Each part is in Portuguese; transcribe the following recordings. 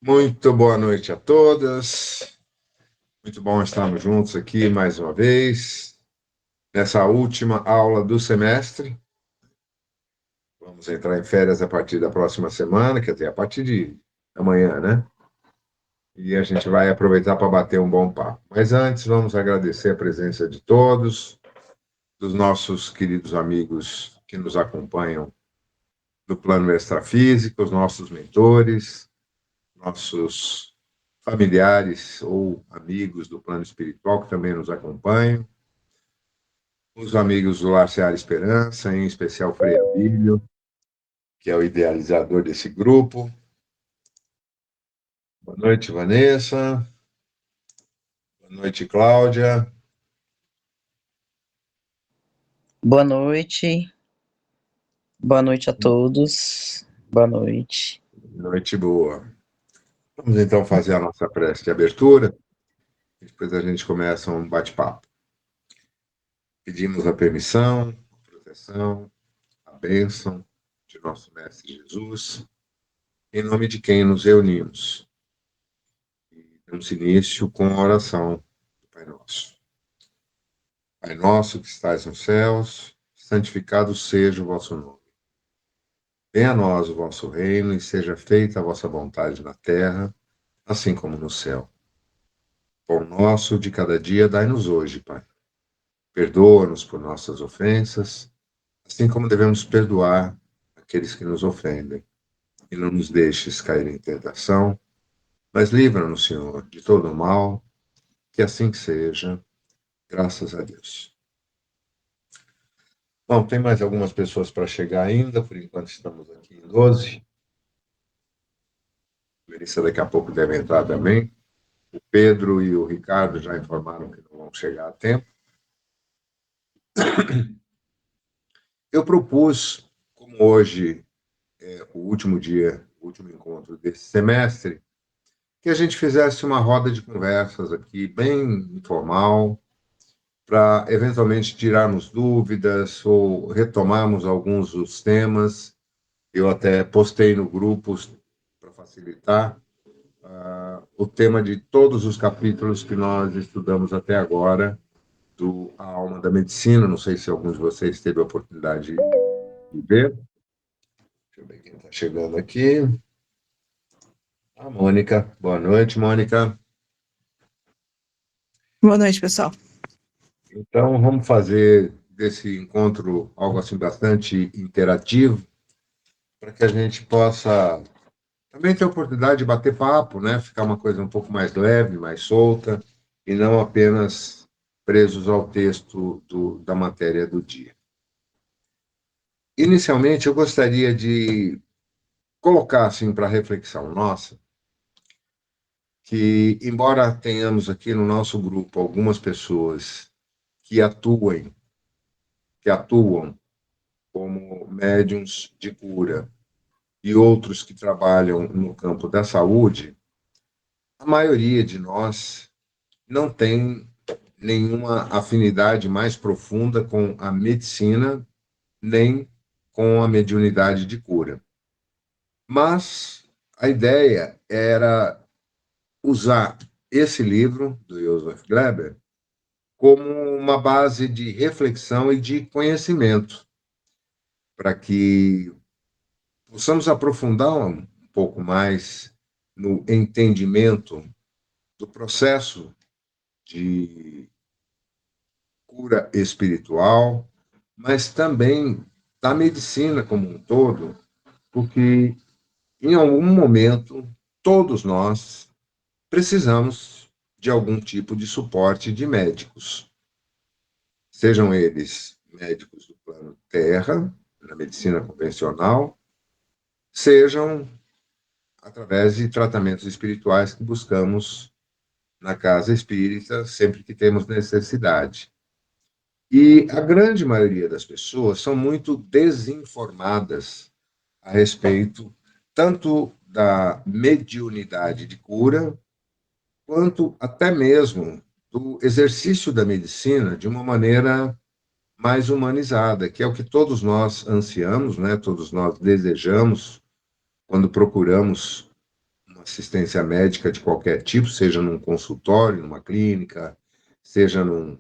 Muito boa noite a todas. Muito bom estarmos juntos aqui mais uma vez, nessa última aula do semestre. Vamos entrar em férias a partir da próxima semana, quer dizer, a partir de amanhã, né? E a gente vai aproveitar para bater um bom papo. Mas antes, vamos agradecer a presença de todos, dos nossos queridos amigos que nos acompanham no plano extrafísico, os nossos mentores, nossos familiares ou amigos do plano espiritual que também nos acompanham, os amigos do Lar Seara Esperança, em especial Frei Abílio, que é o idealizador desse grupo. Boa noite, Vanessa. Boa noite, Cláudia. Boa noite. Boa noite a todos. Boa noite. Noite boa. Vamos então fazer a nossa prece de abertura, e depois a gente começa um bate-papo. Pedimos a permissão, a proteção, a bênção de nosso Mestre Jesus, em nome de quem nos reunimos. E damos início com a oração do Pai Nosso. Pai nosso que estais nos céus, santificado seja o vosso nome. Venha a nós o vosso reino e seja feita a vossa vontade na terra, assim como no céu. Pão nosso de cada dia dai-nos hoje, Pai. Perdoa-nos por nossas ofensas, assim como devemos perdoar aqueles que nos ofendem. E não nos deixes cair em tentação, mas livra-nos, Senhor, de todo o mal, que assim seja, graças a Deus. Bom, tem mais algumas pessoas para chegar ainda, por enquanto estamos aqui em 12. A Melissa daqui a pouco deve entrar também. O Pedro e o Ricardo já informaram que não vão chegar a tempo. Eu propus, como hoje é o último dia, o último encontro desse semestre, que a gente fizesse uma roda de conversas aqui, bem informal, para eventualmente tirarmos dúvidas ou retomarmos alguns dos temas. Eu até postei no grupo, para facilitar, o tema de todos os capítulos que nós estudamos até agora, do A Alma da Medicina. Não sei se alguns de vocês teve a oportunidade de ver. Deixa eu ver quem está chegando aqui. A Mônica. Boa noite, Mônica. Boa noite, pessoal. Então, vamos fazer desse encontro algo assim bastante interativo, para que a gente possa também ter a oportunidade de bater papo, né? Ficar uma coisa um pouco mais leve, mais solta, e não apenas presos ao texto da matéria do dia. Inicialmente, eu gostaria de colocar assim para reflexão nossa, que embora tenhamos aqui no nosso grupo algumas pessoas que atuam como médiums de cura e outros que trabalham no campo da saúde, a maioria de nós não tem nenhuma afinidade mais profunda com a medicina, nem com a mediunidade de cura. Mas a ideia era usar esse livro, do Joseph Gleber, como uma base de reflexão e de conhecimento, para que possamos aprofundar um pouco mais no entendimento do processo de cura espiritual, mas também da medicina como um todo, porque em algum momento todos nós precisamos de algum tipo de suporte de médicos, sejam eles médicos do plano Terra, na medicina convencional, sejam através de tratamentos espirituais que buscamos na casa espírita sempre que temos necessidade. E a grande maioria das pessoas são muito desinformadas a respeito tanto da mediunidade de cura, quanto até mesmo do exercício da medicina de uma maneira mais humanizada, que é o que todos nós ansiamos, né? Todos nós desejamos quando procuramos uma assistência médica de qualquer tipo, seja num consultório, numa clínica, seja num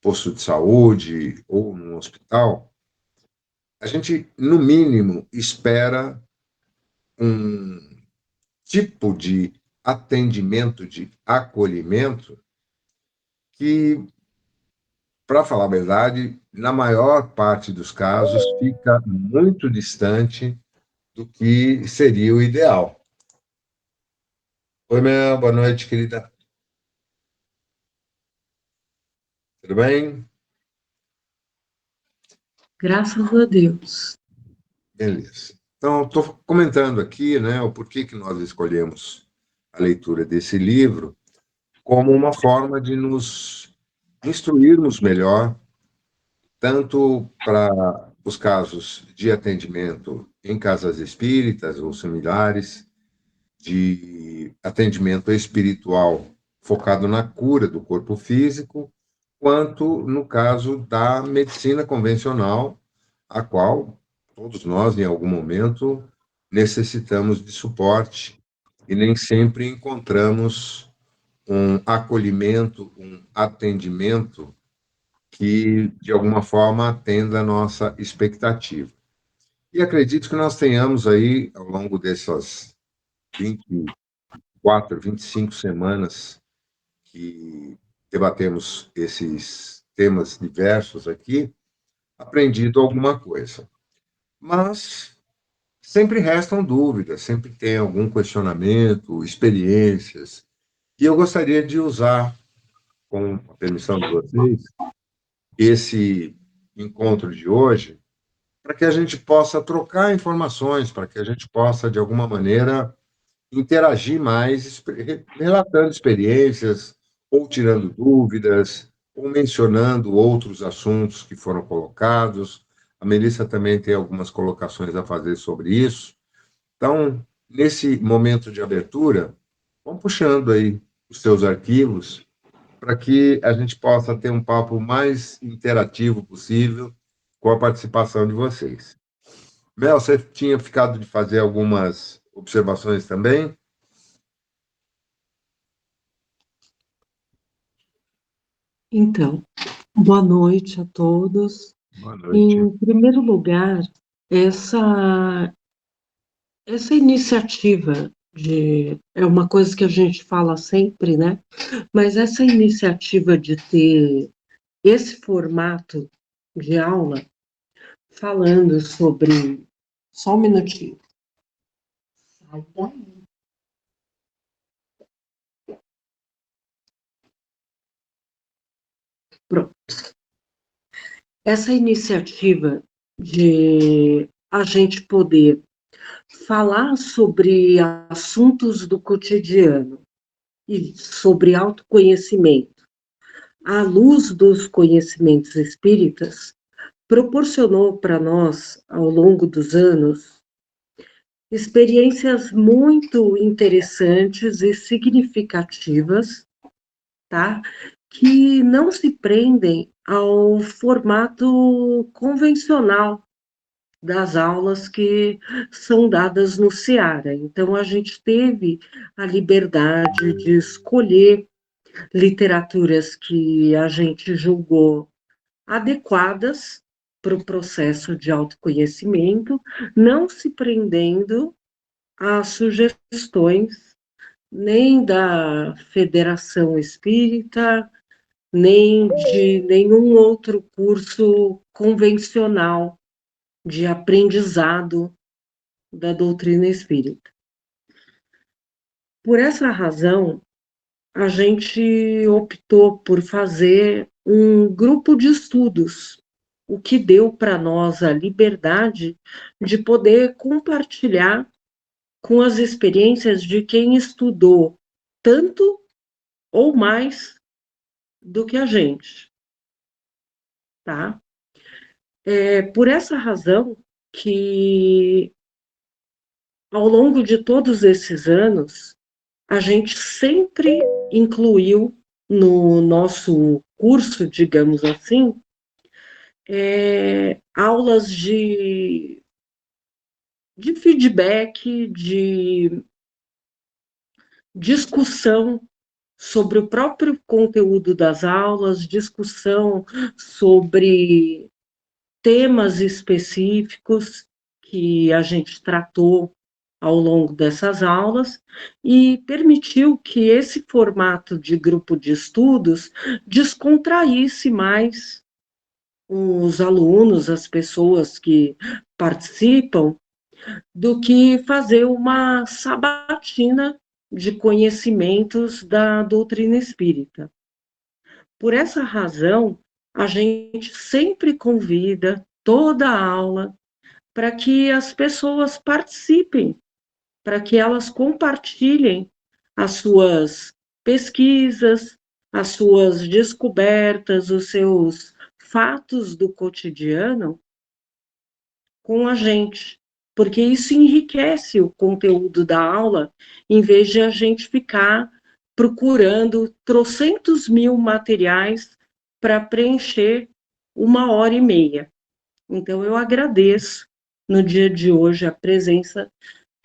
posto de saúde ou num hospital, a gente, no mínimo, espera um tipo de atendimento, de acolhimento, que, para falar a verdade, na maior parte dos casos, fica muito distante do que seria o ideal. Oi, Mel, boa noite, querida. Tudo bem? Graças a Deus. Beleza. Então, estou comentando aqui, né, o porquê que nós escolhemos a leitura desse livro como uma forma de nos instruirmos melhor, tanto para os casos de atendimento em casas espíritas ou similares, de atendimento espiritual focado na cura do corpo físico, quanto no caso da medicina convencional, a qual todos nós, em algum momento, necessitamos de suporte e nem sempre encontramos um acolhimento, um atendimento que, de alguma forma, atenda a nossa expectativa. E acredito que nós tenhamos aí, ao longo dessas 24, 25 semanas que debatemos esses temas diversos aqui, aprendido alguma coisa. Mas sempre restam dúvidas, sempre tem algum questionamento, experiências, e eu gostaria de usar, com a permissão de vocês, esse encontro de hoje para que a gente possa trocar informações, para que a gente possa, de alguma maneira, interagir mais, relatando experiências, ou tirando dúvidas, ou mencionando outros assuntos que foram colocados. A Melissa também tem algumas colocações a fazer sobre isso. Então, nesse momento de abertura, vão puxando aí os seus arquivos para que a gente possa ter um papo mais interativo possível com a participação de vocês. Mel, você tinha ficado de fazer algumas observações também? Então, boa noite a todos. Boa noite. Em primeiro lugar, essa iniciativa é uma coisa que a gente fala sempre, né? Mas essa iniciativa de ter esse formato de aula falando sobre. Só um minutinho. Sai daí. Pronto. Essa iniciativa de a gente poder falar sobre assuntos do cotidiano e sobre autoconhecimento, à luz dos conhecimentos espíritas, proporcionou para nós, ao longo dos anos, experiências muito interessantes e significativas, tá? Que não se prendem ao formato convencional das aulas que são dadas no Seara. Então, a gente teve a liberdade de escolher literaturas que a gente julgou adequadas para o processo de autoconhecimento, não se prendendo a sugestões nem da Federação Espírita, nem de nenhum outro curso convencional de aprendizado da doutrina espírita. Por essa razão, a gente optou por fazer um grupo de estudos, o que deu para nós a liberdade de poder compartilhar com as experiências de quem estudou tanto ou mais do que a gente, tá? É por essa razão que, ao longo de todos esses anos, a gente sempre incluiu no nosso curso, digamos assim, aulas de feedback, de discussão sobre o próprio conteúdo das aulas, discussão sobre temas específicos que a gente tratou ao longo dessas aulas e permitiu que esse formato de grupo de estudos descontraísse mais os alunos, as pessoas que participam, do que fazer uma sabatina de conhecimentos da doutrina espírita. Por essa razão, a gente sempre convida toda a aula para que as pessoas participem, para que elas compartilhem as suas pesquisas, as suas descobertas, os seus fatos do cotidiano com a gente, porque isso enriquece o conteúdo da aula, em vez de a gente ficar procurando trocentos mil materiais para preencher 1h30. Então, eu agradeço no dia de hoje a presença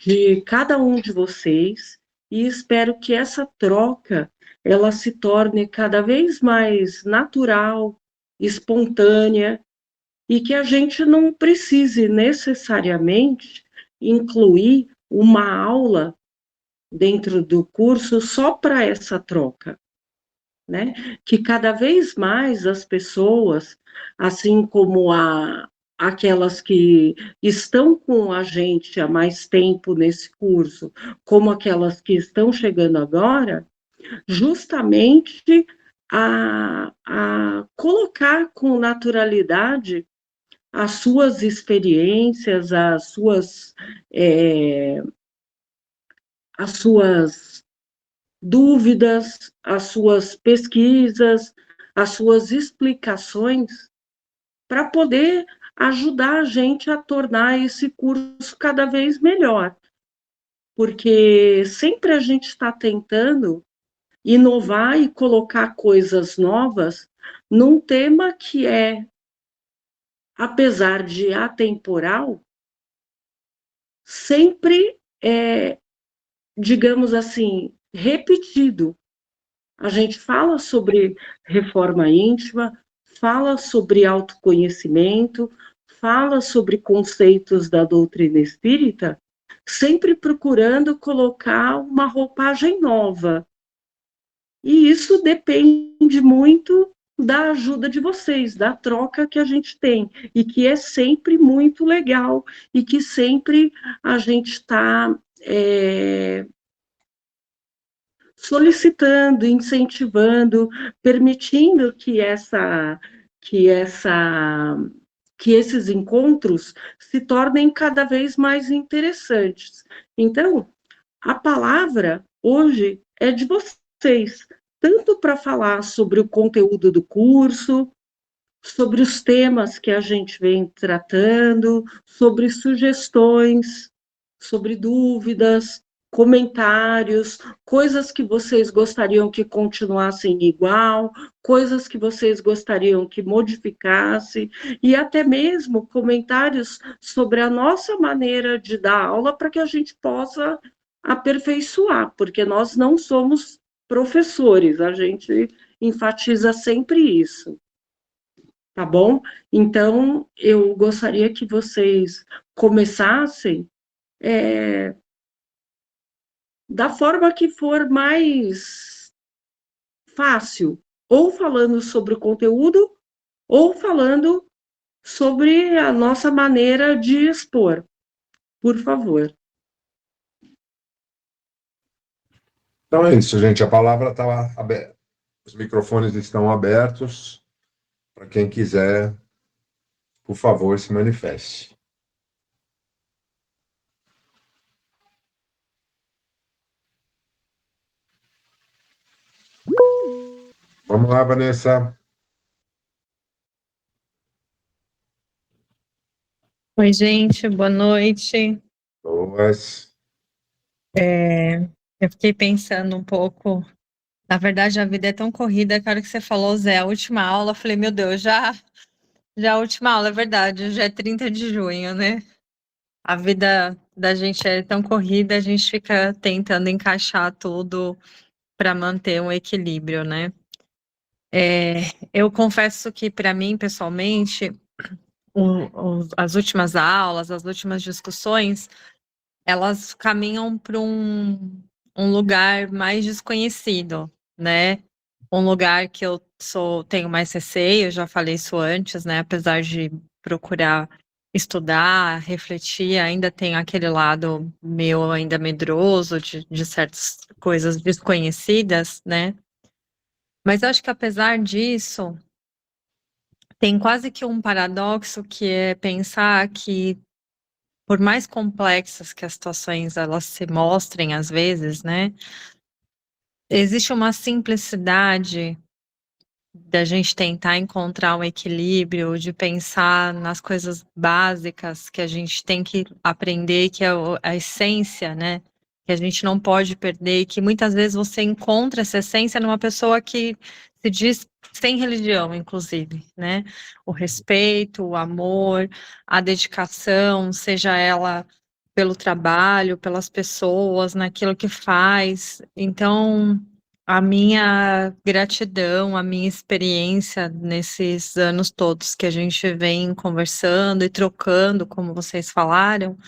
de cada um de vocês e espero que essa troca ela se torne cada vez mais natural, espontânea e que a gente não precise necessariamente incluir uma aula dentro do curso só para essa troca, né? Que cada vez mais as pessoas, assim como aquelas que estão com a gente há mais tempo nesse curso, como aquelas que estão chegando agora, justamente a colocar com naturalidade as suas experiências, as suas dúvidas, as suas pesquisas, as suas explicações, para poder ajudar a gente a tornar esse curso cada vez melhor. Porque sempre a gente está tentando inovar e colocar coisas novas num tema que é, apesar de atemporal, sempre digamos assim, repetido. A gente fala sobre reforma íntima, fala sobre autoconhecimento, fala sobre conceitos da doutrina espírita, sempre procurando colocar uma roupagem nova. E isso depende muito da ajuda de vocês, da troca que a gente tem, e que é sempre muito legal, e que sempre a gente está solicitando, incentivando, permitindo que esses encontros se tornem cada vez mais interessantes. Então, a palavra hoje é de vocês, tanto para falar sobre o conteúdo do curso, sobre os temas que a gente vem tratando, sobre sugestões, sobre dúvidas, comentários, coisas que vocês gostariam que continuassem igual, coisas que vocês gostariam que modificasse, e até mesmo comentários sobre a nossa maneira de dar aula para que a gente possa aperfeiçoar, porque nós não somos professores, a gente enfatiza sempre isso. Tá bom? Então, eu gostaria que vocês começassem da forma que for mais fácil, ou falando sobre o conteúdo, ou falando sobre a nossa maneira de expor. Por favor. Então é isso, gente. A palavra está aberta. Os microfones estão abertos para quem quiser, por favor, se manifeste. Vamos lá, Vanessa. Oi, gente, boa noite. Boas. Eu fiquei pensando um pouco. Na verdade, a vida é tão corrida, que a hora que você falou, Zé, a última aula, eu falei, meu Deus, já a última aula, é verdade, já é 30 de junho, né? A vida da gente é tão corrida, a gente fica tentando encaixar tudo para manter um equilíbrio, né? Eu confesso que para mim, pessoalmente, as últimas aulas, as últimas discussões, elas caminham para um lugar mais desconhecido, né? Um lugar que eu tenho mais receio, eu já falei isso antes, né? Apesar de procurar estudar, refletir, ainda tem aquele lado meu ainda medroso de certas coisas desconhecidas, né? Mas eu acho que apesar disso, tem quase que um paradoxo que é pensar que, por mais complexas que as situações elas se mostrem às vezes, né? Existe uma simplicidade da gente tentar encontrar um equilíbrio, de pensar nas coisas básicas que a gente tem que aprender, que é a essência, né? Que a gente não pode perder, e que muitas vezes você encontra essa essência numa pessoa que se diz sem religião, inclusive, né? O respeito, o amor, a dedicação, seja ela pelo trabalho, pelas pessoas, naquilo que faz. Então, a minha gratidão, a minha experiência nesses anos todos que a gente vem conversando e trocando, como vocês falaram,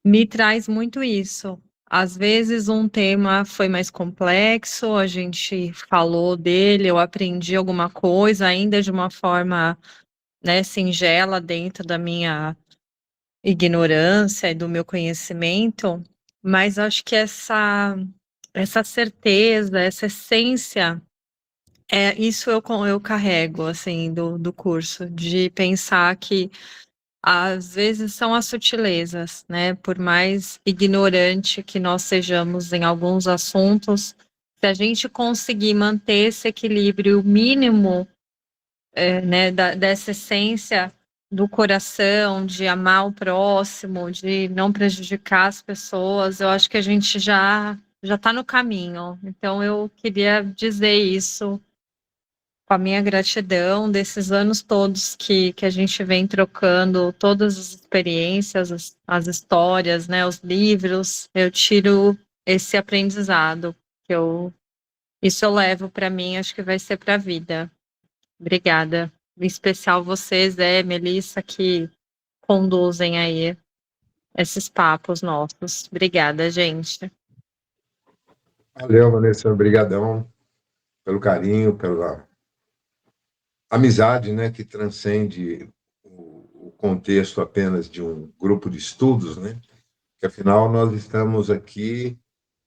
me traz muito isso. Às vezes um tema foi mais complexo, a gente falou dele, eu aprendi alguma coisa, ainda de uma forma, né, singela dentro da minha ignorância e do meu conhecimento, mas acho que essa certeza, essa essência, isso eu carrego, assim, do curso, de pensar que às vezes são as sutilezas, né? Por mais ignorante que nós sejamos em alguns assuntos, se a gente conseguir manter esse equilíbrio mínimo, né, dessa essência do coração, de amar o próximo, de não prejudicar as pessoas, eu acho que a gente já está no caminho. Então eu queria dizer isso com a minha gratidão desses anos todos que a gente vem trocando, todas as experiências, as histórias, né, os livros, eu tiro esse aprendizado que isso eu levo para mim, acho que vai ser para a vida. Obrigada. Em especial vocês, Melissa, que conduzem aí esses papos nossos. Obrigada, gente. Valeu, Vanessa, obrigadão pelo carinho, pela amizade, né, que transcende o contexto apenas de um grupo de estudos, né? Que afinal nós estamos aqui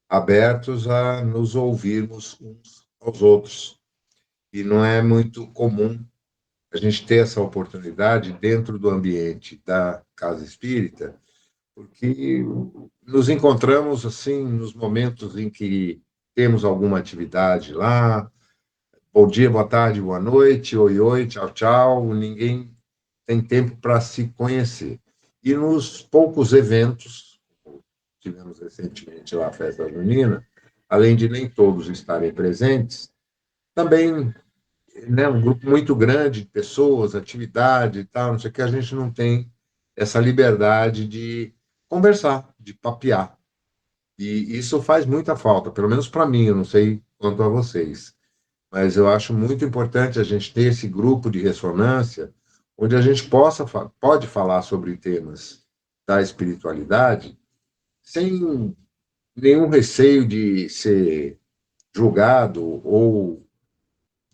abertos a nos ouvirmos uns aos outros. E não é muito comum a gente ter essa oportunidade dentro do ambiente da Casa Espírita, porque nos encontramos assim nos momentos em que temos alguma atividade lá. Bom dia, boa tarde, boa noite, oi, oi, tchau, tchau. Ninguém tem tempo para se conhecer. E nos poucos eventos, tivemos recentemente lá a festa junina, além de nem todos estarem presentes, também, né, um grupo muito grande de pessoas, atividade e tal, não sei o que, a gente não tem essa liberdade de conversar, de papear. E isso faz muita falta, pelo menos para mim, eu não sei quanto a vocês. Mas eu acho muito importante a gente ter esse grupo de ressonância onde a gente pode falar sobre temas da espiritualidade sem nenhum receio de ser julgado ou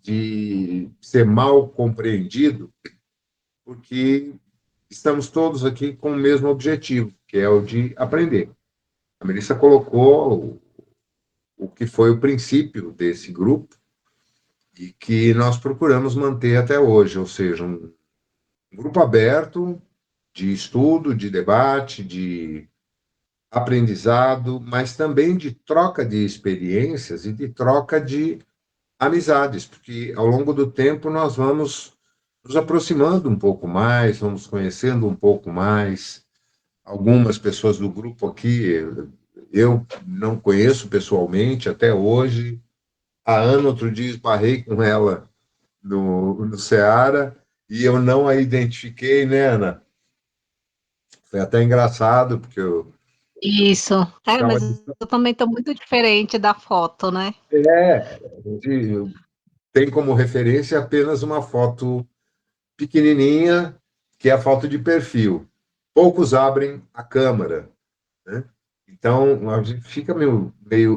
de ser mal compreendido, porque estamos todos aqui com o mesmo objetivo, que é o de aprender. A Melissa colocou o que foi o princípio desse grupo e que nós procuramos manter até hoje, ou seja, um grupo aberto de estudo, de debate, de aprendizado, mas também de troca de experiências e de troca de amizades, porque ao longo do tempo nós vamos nos aproximando um pouco mais, vamos conhecendo um pouco mais. Algumas pessoas do grupo aqui eu não conheço pessoalmente até hoje. A Ana, outro dia, esbarrei com ela no Ceará e eu não a identifiquei, né, Ana? Foi até engraçado, porque Isso. Então, Mas eu também estou muito diferente da foto, né? a gente tem como referência apenas uma foto pequenininha, que é a foto de perfil. Poucos abrem a câmera, né? Então, a gente fica meio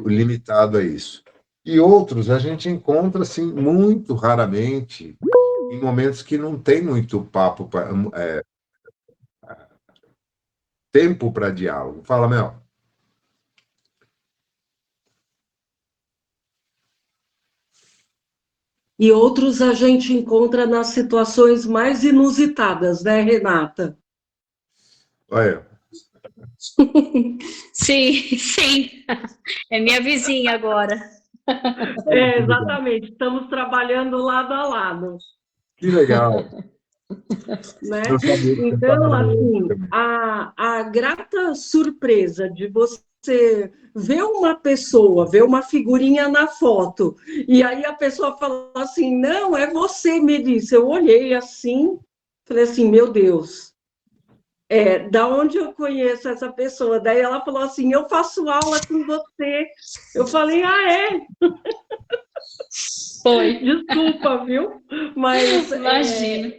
limitado a isso. E outros a gente encontra, assim, muito raramente, em momentos que não tem muito papo, tempo para diálogo. Fala, Mel. E outros a gente encontra nas situações mais inusitadas, né, Renata? Olha, Sim, sim. É minha vizinha agora. Exatamente. Estamos trabalhando lado a lado, que legal. né? Eu sabia que você Então, falava isso assim, também. a grata surpresa de você ver uma pessoa, ver uma figurinha na foto, e aí a pessoa fala assim, não, é você, Melissa. Eu olhei assim, falei assim, meu Deus, da onde eu conheço essa pessoa? Daí ela falou assim, eu faço aula com você. Eu falei, ah, é? Foi. Desculpa, viu? Mas Imagina.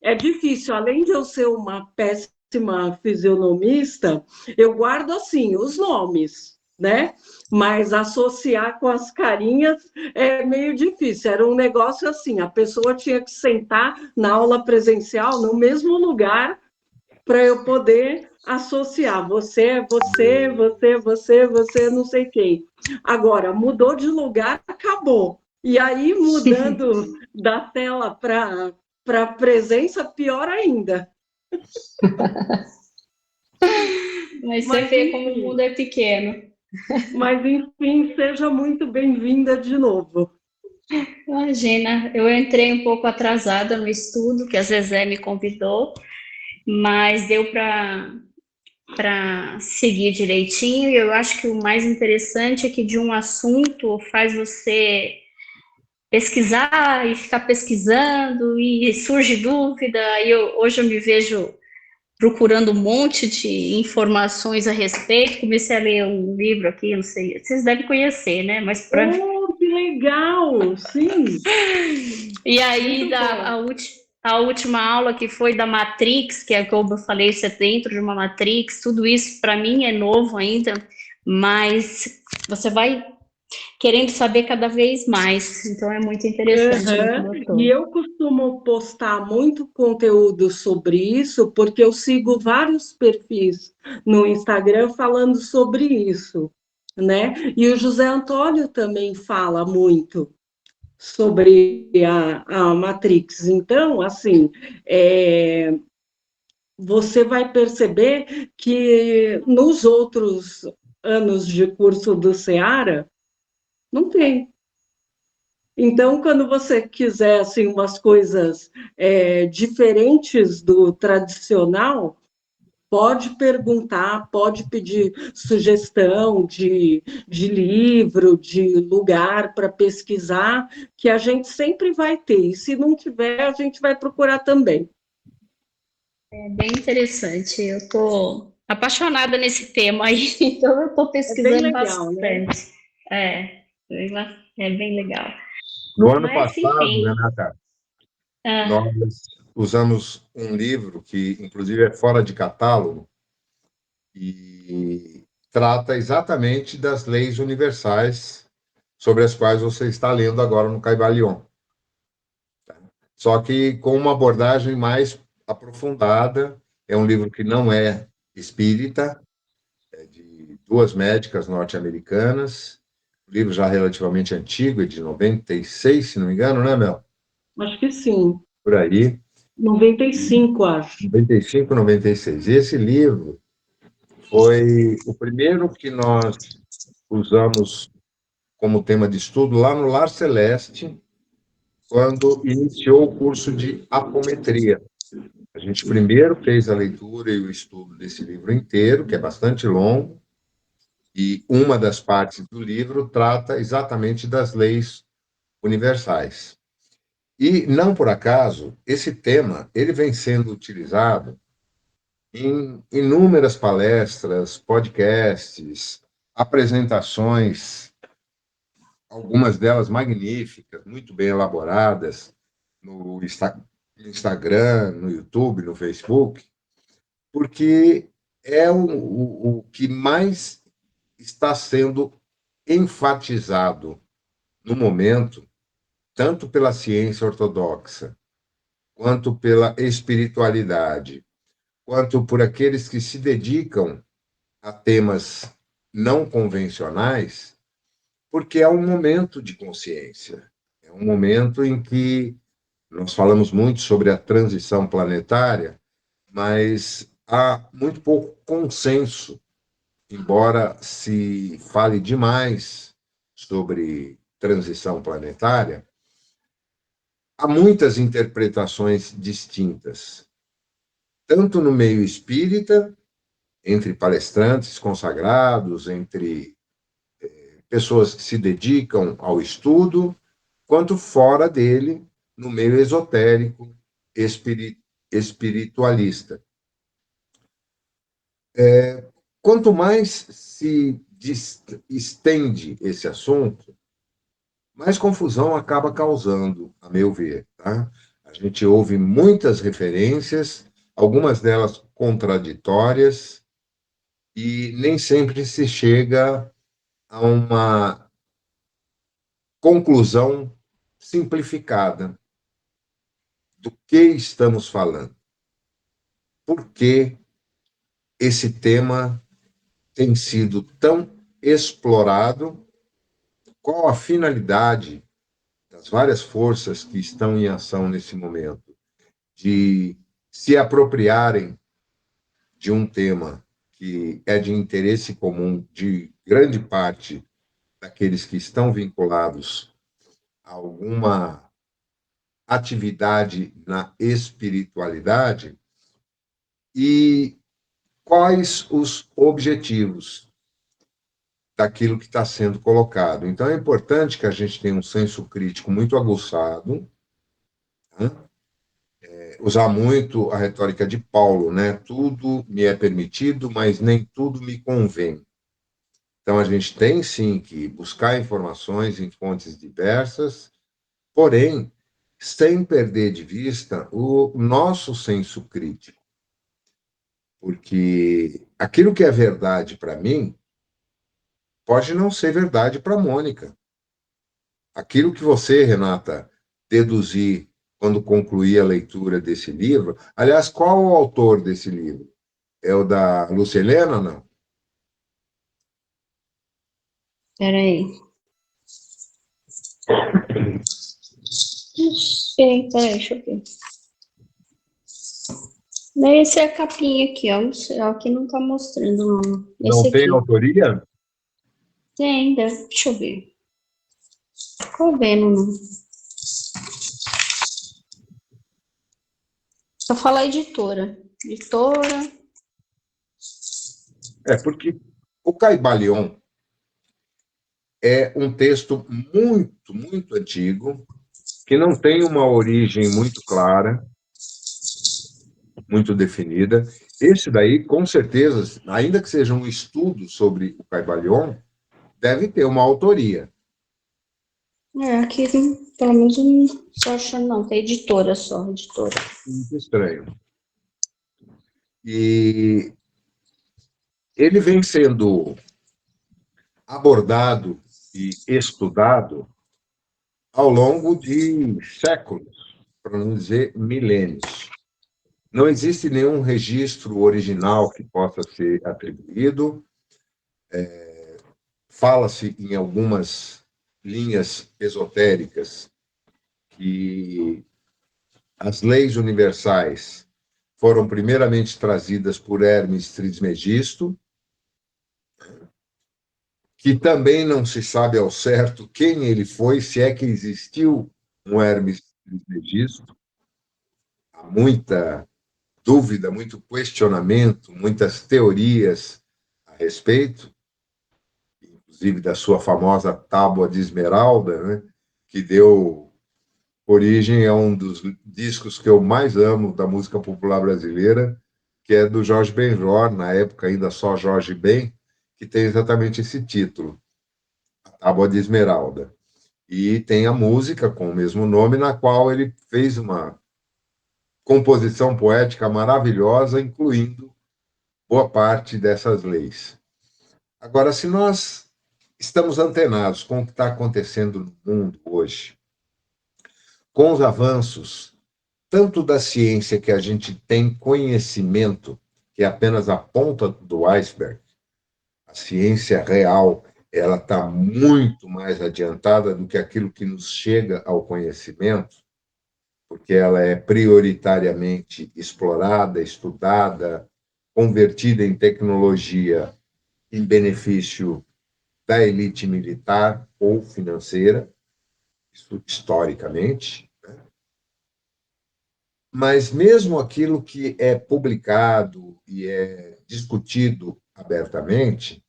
é difícil. Além de eu ser uma péssima fisionomista, eu guardo, assim, os nomes, né? Mas associar com as carinhas é meio difícil. Era um negócio assim, a pessoa tinha que sentar na aula presencial no mesmo lugar para eu poder associar você, você, você, você, você, não sei quem. Agora, mudou de lugar, acabou. E aí, mudando da tela para presença, pior ainda. Mas você Mas, vê como o mundo enfim, é pequeno. seja muito bem-vinda de novo. Imagina, eu entrei um pouco atrasada no estudo, que a Zezé me convidou, mas deu para seguir direitinho. E eu acho que o mais interessante é que de um assunto faz você pesquisar e ficar pesquisando e surge dúvida. Hoje eu me vejo procurando um monte de informações a respeito. Comecei a ler um livro aqui, não sei, vocês devem conhecer, né? Mas para Oh, que legal! Sim! e aí Muito bom. a última aula que foi da Matrix, que é como eu falei, você é dentro de uma Matrix, tudo isso para mim é novo ainda, mas você vai querendo saber cada vez mais, então é muito interessante, muito E gostoso. eu costumo postar muito conteúdo sobre isso, porque eu sigo vários perfis no Instagram falando sobre isso, né? E o José Antônio também fala muito sobre a Matrix. Então, assim, você vai perceber que nos outros anos de curso do Seara, não tem. Então, quando você quiser assim, umas coisas diferentes do tradicional, pode perguntar, pode pedir sugestão de livro, de lugar para pesquisar, que a gente sempre vai ter. E se não tiver, a gente vai procurar também. É bem interessante, eu estou apaixonada nesse tema aí, então eu estou É bem pesquisando legal, né? bastante. É bem legal. No ano Mas, passado, enfim, Renata, ah, nós usamos um livro que, inclusive, é fora de catálogo e trata exatamente das leis universais sobre as quais você está lendo agora no Caibalion. Só que com uma abordagem mais aprofundada. É um livro que não é espírita, é de duas médicas norte-americanas. O livro já relativamente antigo, é de 96, se não me engano, né, Mel? Acho que sim. Por aí. 95, acho. 95, 96. E esse livro foi o primeiro que nós usamos como tema de estudo lá no Lar Celeste, quando iniciou o curso de apometria. A gente primeiro fez a leitura e o estudo desse livro inteiro, que é bastante longo, e uma das partes do livro trata exatamente das leis universais. E, não por acaso, esse tema ele vem sendo utilizado em inúmeras palestras, podcasts, apresentações, algumas delas magníficas, muito bem elaboradas, no Instagram, no YouTube, no Facebook, porque é o que mais está sendo enfatizado no momento, tanto pela ciência ortodoxa, quanto pela espiritualidade, quanto por aqueles que se dedicam a temas não convencionais, porque é um momento de consciência, é um momento em que nós falamos muito sobre a transição planetária, mas há muito pouco consenso, embora se fale demais sobre transição planetária, há muitas interpretações distintas, tanto no meio espírita, entre palestrantes consagrados, entre pessoas que se dedicam ao estudo, quanto fora dele, no meio esotérico, espiritualista. Quanto mais se estende esse assunto, mais confusão acaba causando, a meu ver. Tá? A gente ouve muitas referências, algumas delas contraditórias, e nem sempre se chega a uma conclusão simplificada do que estamos falando. Por que esse tema tem sido tão explorado? Qual a finalidade das várias forças que estão em ação nesse momento de se apropriarem de um tema que é de interesse comum de grande parte daqueles que estão vinculados a alguma atividade na espiritualidade, e quais os objetivos daquilo que está sendo colocado. Então, é importante que a gente tenha um senso crítico muito aguçado, né? Usar muito a retórica de Paulo, né? Tudo me é permitido, mas nem tudo me convém. Então, a gente tem, sim, que buscar informações em fontes diversas, porém, sem perder de vista o nosso senso crítico. Porque aquilo que é verdade para mim pode não ser verdade para a Mônica. Aquilo que você, Renata, deduzir quando concluir a leitura desse livro. Aliás, qual o autor desse livro? É o da Lucilena, não? Peraí. Não sei, peraí, deixa eu ver. Esse é a capinha aqui, ó. Aqui não tá mostrando, não. Não Esse tem aqui. autoria? Tem, deixa eu ver. Tô vendo, não. Só fala a editora. Editora. É, porque o Caibalion é um texto muito, muito antigo, que não tem uma origem muito clara, muito definida. Esse daí, com certeza, ainda que seja um estudo sobre o Caibalion, deve ter uma autoria. Aqui, pelo menos, não tô achando, não. Tem editora só, editora. Muito estranho. E ele vem sendo abordado e estudado ao longo de séculos, para não dizer milênios. Não existe nenhum registro original que possa ser atribuído. Fala-se em algumas linhas esotéricas que as leis universais foram primeiramente trazidas por Hermes Trismegisto, que também não se sabe ao certo quem ele foi, se é que existiu um Hermes Trismegisto. Há muita dúvida, muito questionamento, muitas teorias a respeito, inclusive da sua famosa Tábua de Esmeralda, né, que deu origem a um dos discos que eu mais amo da música popular brasileira, que é do Jorge Benjor, na época ainda só Jorge Ben, que tem exatamente esse título, A Tábua de Esmeralda. E tem a música com o mesmo nome, na qual ele fez uma composição poética maravilhosa, incluindo boa parte dessas leis. Agora, se nós estamos antenados com o que está acontecendo no mundo hoje, com os avanços, tanto da ciência que a gente tem conhecimento, que é apenas a ponta do iceberg, a ciência real, ela está muito mais adiantada do que aquilo que nos chega ao conhecimento, porque ela é prioritariamente explorada, estudada, convertida em tecnologia em benefício da elite militar ou financeira, isso historicamente. Mas mesmo aquilo que é publicado e é discutido abertamente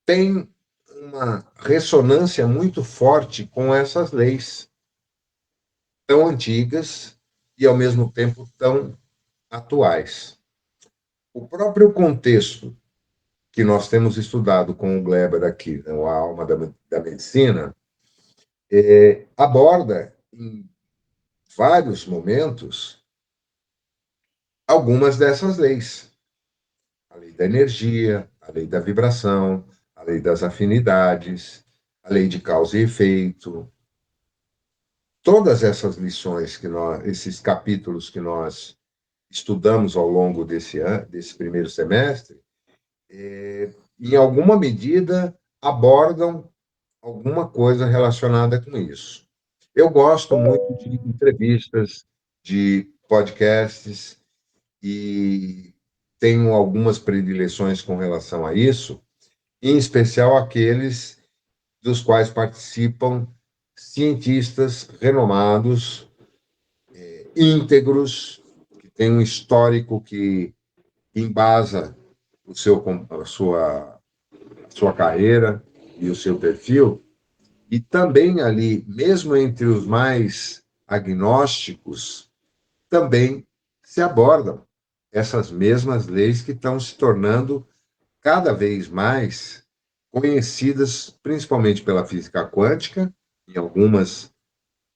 tem uma ressonância muito forte com essas leis tão antigas e, ao mesmo tempo, tão atuais. O próprio contexto que nós temos estudado com o Gleber aqui, né, a alma da medicina, aborda em vários momentos algumas dessas leis. A lei da energia, a lei da vibração, a lei das afinidades, a lei de causa e efeito. Todas essas lições esses capítulos que nós estudamos ao longo desse primeiro semestre, em alguma medida abordam alguma coisa relacionada com isso. Eu gosto muito de entrevistas, de podcasts, e tenho algumas predileções com relação a isso, em especial aqueles dos quais participam cientistas renomados, íntegros, que têm um histórico que embasa a sua carreira e o seu perfil, e também ali, mesmo entre os mais agnósticos, também se abordam essas mesmas leis que estão se tornando cada vez mais conhecidas, principalmente pela física quântica, em algumas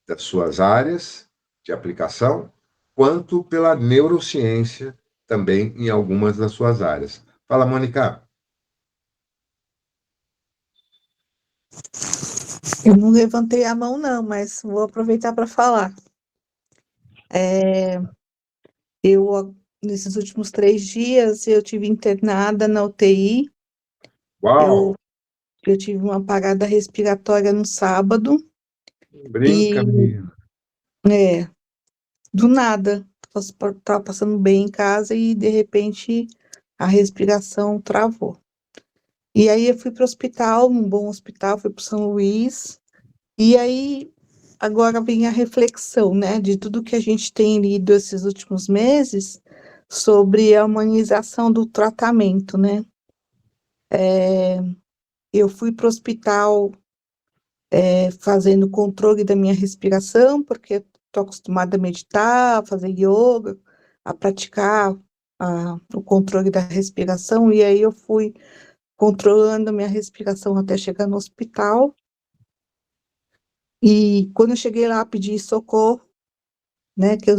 das suas áreas de aplicação, quanto pela neurociência, também em algumas das suas áreas. Fala, Mônica. Eu não levantei a mão, não, mas vou aproveitar para falar. Nesses últimos 3 dias, eu tive internada na UTI. Uau! Eu tive uma parada respiratória no sábado. Brinca, menino. Do nada, estava passando bem em casa e, de repente, a respiração travou. E aí eu fui para o hospital, um bom hospital, fui para o São Luís. E aí, agora vem a reflexão, né, de tudo que a gente tem lido esses últimos meses sobre a humanização do tratamento, né? Eu fui para o hospital fazendo controle da minha respiração, porque estou acostumada a meditar, a fazer yoga, a praticar o controle da respiração, e aí eu fui controlando a minha respiração até chegar no hospital. E quando eu cheguei lá, pedi socorro, né, que eu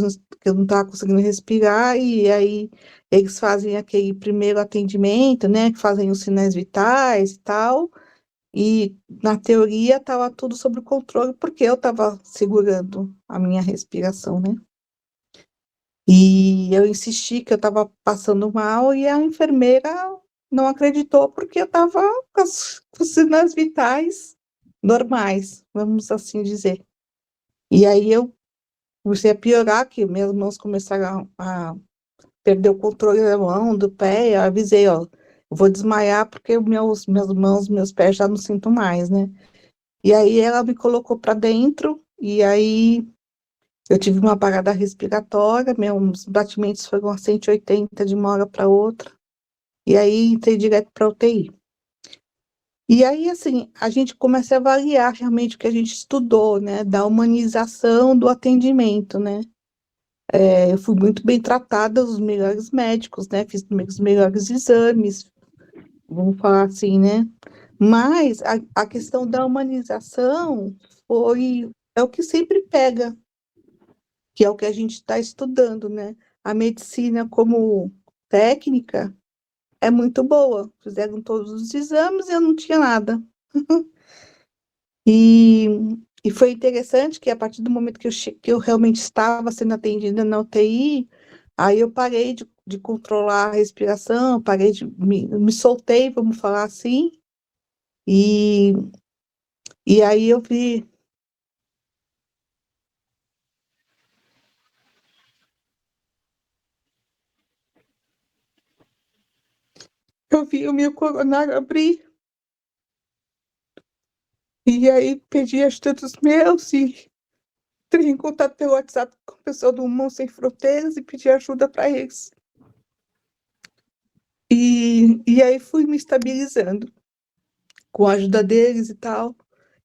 não estava conseguindo respirar, e aí eles fazem aquele primeiro atendimento, né, que fazem os sinais vitais e tal, e na teoria estava tudo sob controle, porque eu estava segurando a minha respiração, né. E eu insisti que eu estava passando mal, e a enfermeira não acreditou, porque eu estava com os sinais vitais normais, vamos assim dizer. E aí eu comecei a piorar, que minhas mãos começaram a perder o controle da mão, do pé. Eu avisei, ó, eu vou desmaiar porque minhas mãos, meus pés já não sinto mais, né? E aí ela me colocou para dentro, e aí eu tive uma parada respiratória, meus batimentos foram a 180 de uma hora para outra, e aí entrei direto para UTI. E aí, assim, a gente começa a avaliar realmente o que a gente estudou, né, da humanização do atendimento, né? Eu fui muito bem tratada, os melhores médicos, né? Fiz os melhores exames, vamos falar assim, né? Mas a questão da humanização é o que sempre pega, que é o que a gente está estudando, né? A medicina como técnica é muito boa. Fizeram todos os exames e eu não tinha nada. E, e foi interessante que a partir do momento que eu realmente estava sendo atendida na UTI, aí eu parei de controlar a respiração, parei me soltei, vamos falar assim, e, e aí eu vi o meu coronário abrir, e aí pedi ajuda dos meus, e entrei em contato pelo WhatsApp com o pessoal do Humanos Sem Fronteiras e pedi ajuda para eles. E aí fui me estabilizando com a ajuda deles e tal.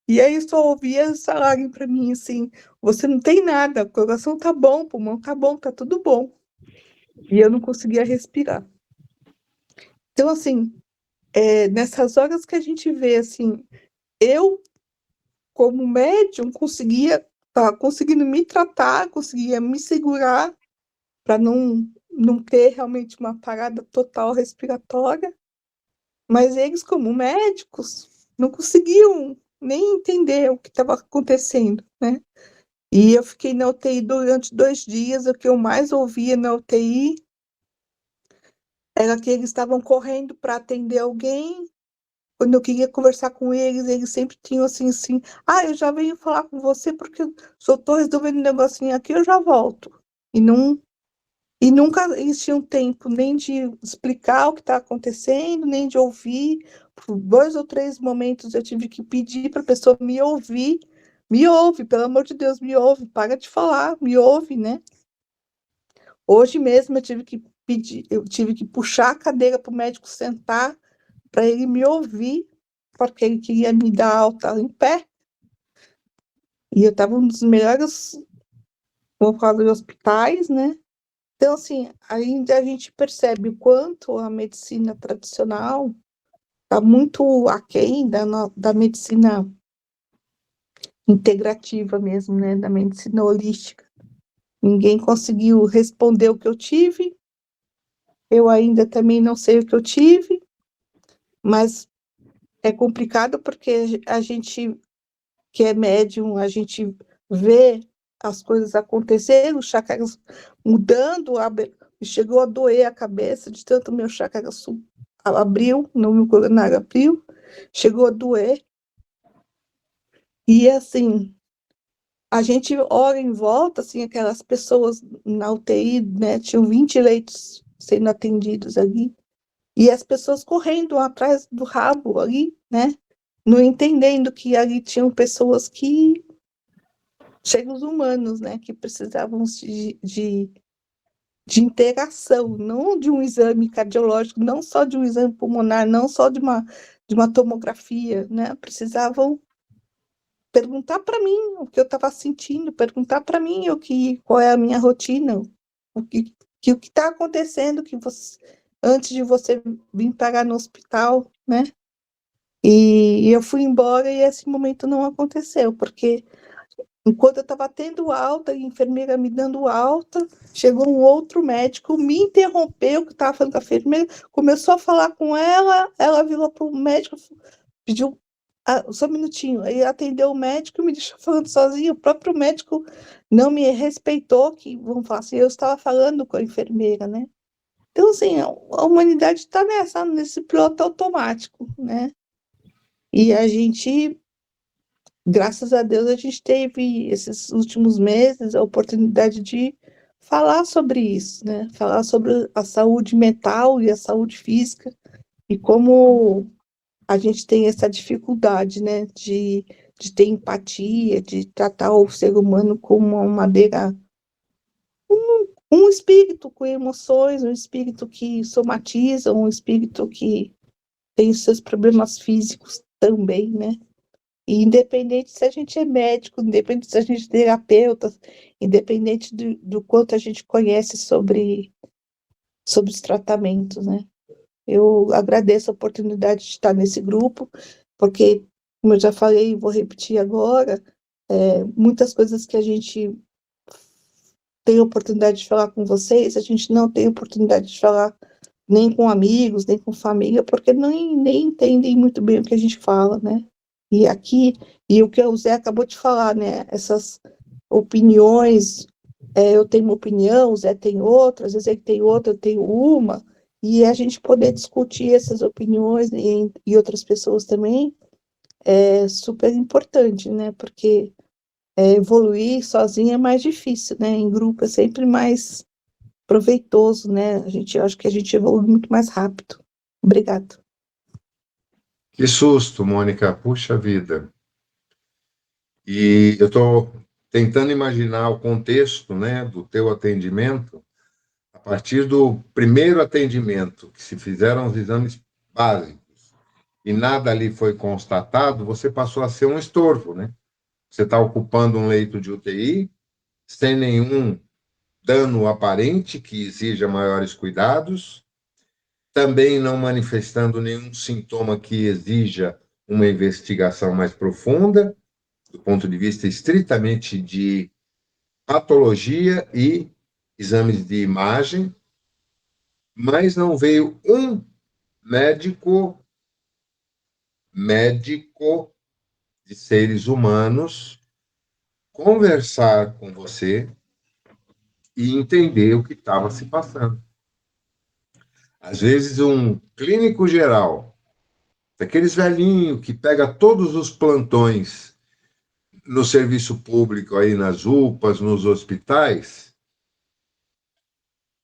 E aí eu só ouvia eles falarem para mim assim: você não tem nada, o coração tá bom, o pulmão tá bom, tá tudo bom. E eu não conseguia respirar. Então, assim, nessas horas que a gente vê, assim, eu, como médium, tava conseguindo me tratar, conseguia me segurar para não ter realmente uma parada total respiratória, mas eles, como médicos, não conseguiam nem entender o que estava acontecendo, né? E eu fiquei na UTI durante 2 dias. O que eu mais ouvia na UTI era que eles estavam correndo para atender alguém. Quando eu queria conversar com eles sempre tinham assim, eu já venho falar com você porque eu só estou resolvendo um negocinho aqui, eu já volto. E não E nunca eles tinham tempo nem de explicar o que está acontecendo, nem de ouvir. Por 2 ou 3 momentos eu tive que pedir para a pessoa me ouvir. Me ouve, pelo amor de Deus, me ouve, para de falar, me ouve, né? Hoje mesmo eu tive que puxar a cadeira para o médico sentar, para ele me ouvir, porque ele queria me dar alta em pé. E eu estava um dos melhores, vamos falar, de hospitais, né? Então, assim, ainda a gente percebe o quanto a medicina tradicional está muito aquém da medicina integrativa mesmo, né? Da medicina holística. Ninguém conseguiu responder o que eu tive, eu ainda também não sei o que eu tive, mas é complicado porque a gente que é médium, a gente vê as coisas acontecerem, os chakras mudando, chegou a doer a cabeça de tanto meu chakra abriu, no meu coronário abriu, chegou a doer. E assim, a gente olha em volta, assim, aquelas pessoas na UTI, né, tinham 20 leitos sendo atendidos ali, e as pessoas correndo atrás do rabo ali, né, não entendendo que ali tinham pessoas seres humanos, né, que precisavam de interação, não de um exame cardiológico, não só de um exame pulmonar, não só de uma tomografia, né, precisavam perguntar para mim o que eu estava sentindo, perguntar para mim qual é a minha rotina, o que está acontecendo antes de você vir parar no hospital, né? E eu fui embora e esse momento não aconteceu, porque enquanto eu estava tendo alta, a enfermeira me dando alta, chegou um outro médico, me interrompeu, que estava falando com a enfermeira, começou a falar com ela virou para o médico, pediu só um minutinho, aí atendeu o médico e me deixou falando sozinho. O próprio médico não me respeitou, que, vamos falar assim, eu estava falando com a enfermeira, né? Então, assim, a humanidade está nesse piloto automático, né? E a gente, graças a Deus, a gente teve, esses últimos meses, a oportunidade de falar sobre isso, né? Falar sobre a saúde mental e a saúde física, e como a gente tem essa dificuldade, né, de ter empatia, de tratar o ser humano como uma madeira, um espírito com emoções, um espírito que somatiza, um espírito que tem os seus problemas físicos também, né? E independente se a gente é médico, independente se a gente é terapeuta, independente do quanto a gente conhece sobre os tratamentos, né? Eu agradeço a oportunidade de estar nesse grupo, porque, como eu já falei e vou repetir agora, muitas coisas que a gente tem oportunidade de falar com vocês, a gente não tem oportunidade de falar nem com amigos, nem com família, porque nem entendem muito bem o que a gente fala, né? E aqui, e o que o Zé acabou de falar, né? Essas opiniões, eu tenho uma opinião, o Zé tem outra, às vezes ele tem outra, eu tenho uma, e a gente poder discutir essas opiniões e outras pessoas também é super importante, né? Porque evoluir sozinho é mais difícil, né? Em grupo é sempre mais proveitoso, né? Eu acho que a gente evolui muito mais rápido. Obrigado. Que susto, Mônica, puxa vida. E eu estou tentando imaginar o contexto, né, do teu atendimento, a partir do primeiro atendimento, que se fizeram os exames básicos e nada ali foi constatado, você passou a ser um estorvo, né? Você está ocupando um leito de UTI, sem nenhum dano aparente que exija maiores cuidados, também não manifestando nenhum sintoma que exija uma investigação mais profunda, do ponto de vista estritamente de patologia e exames de imagem, mas não veio um médico de seres humanos conversar com você e entender o que estava se passando. Às vezes, um clínico geral, daqueles velhinhos que pega todos os plantões no serviço público, aí nas UPAs, nos hospitais,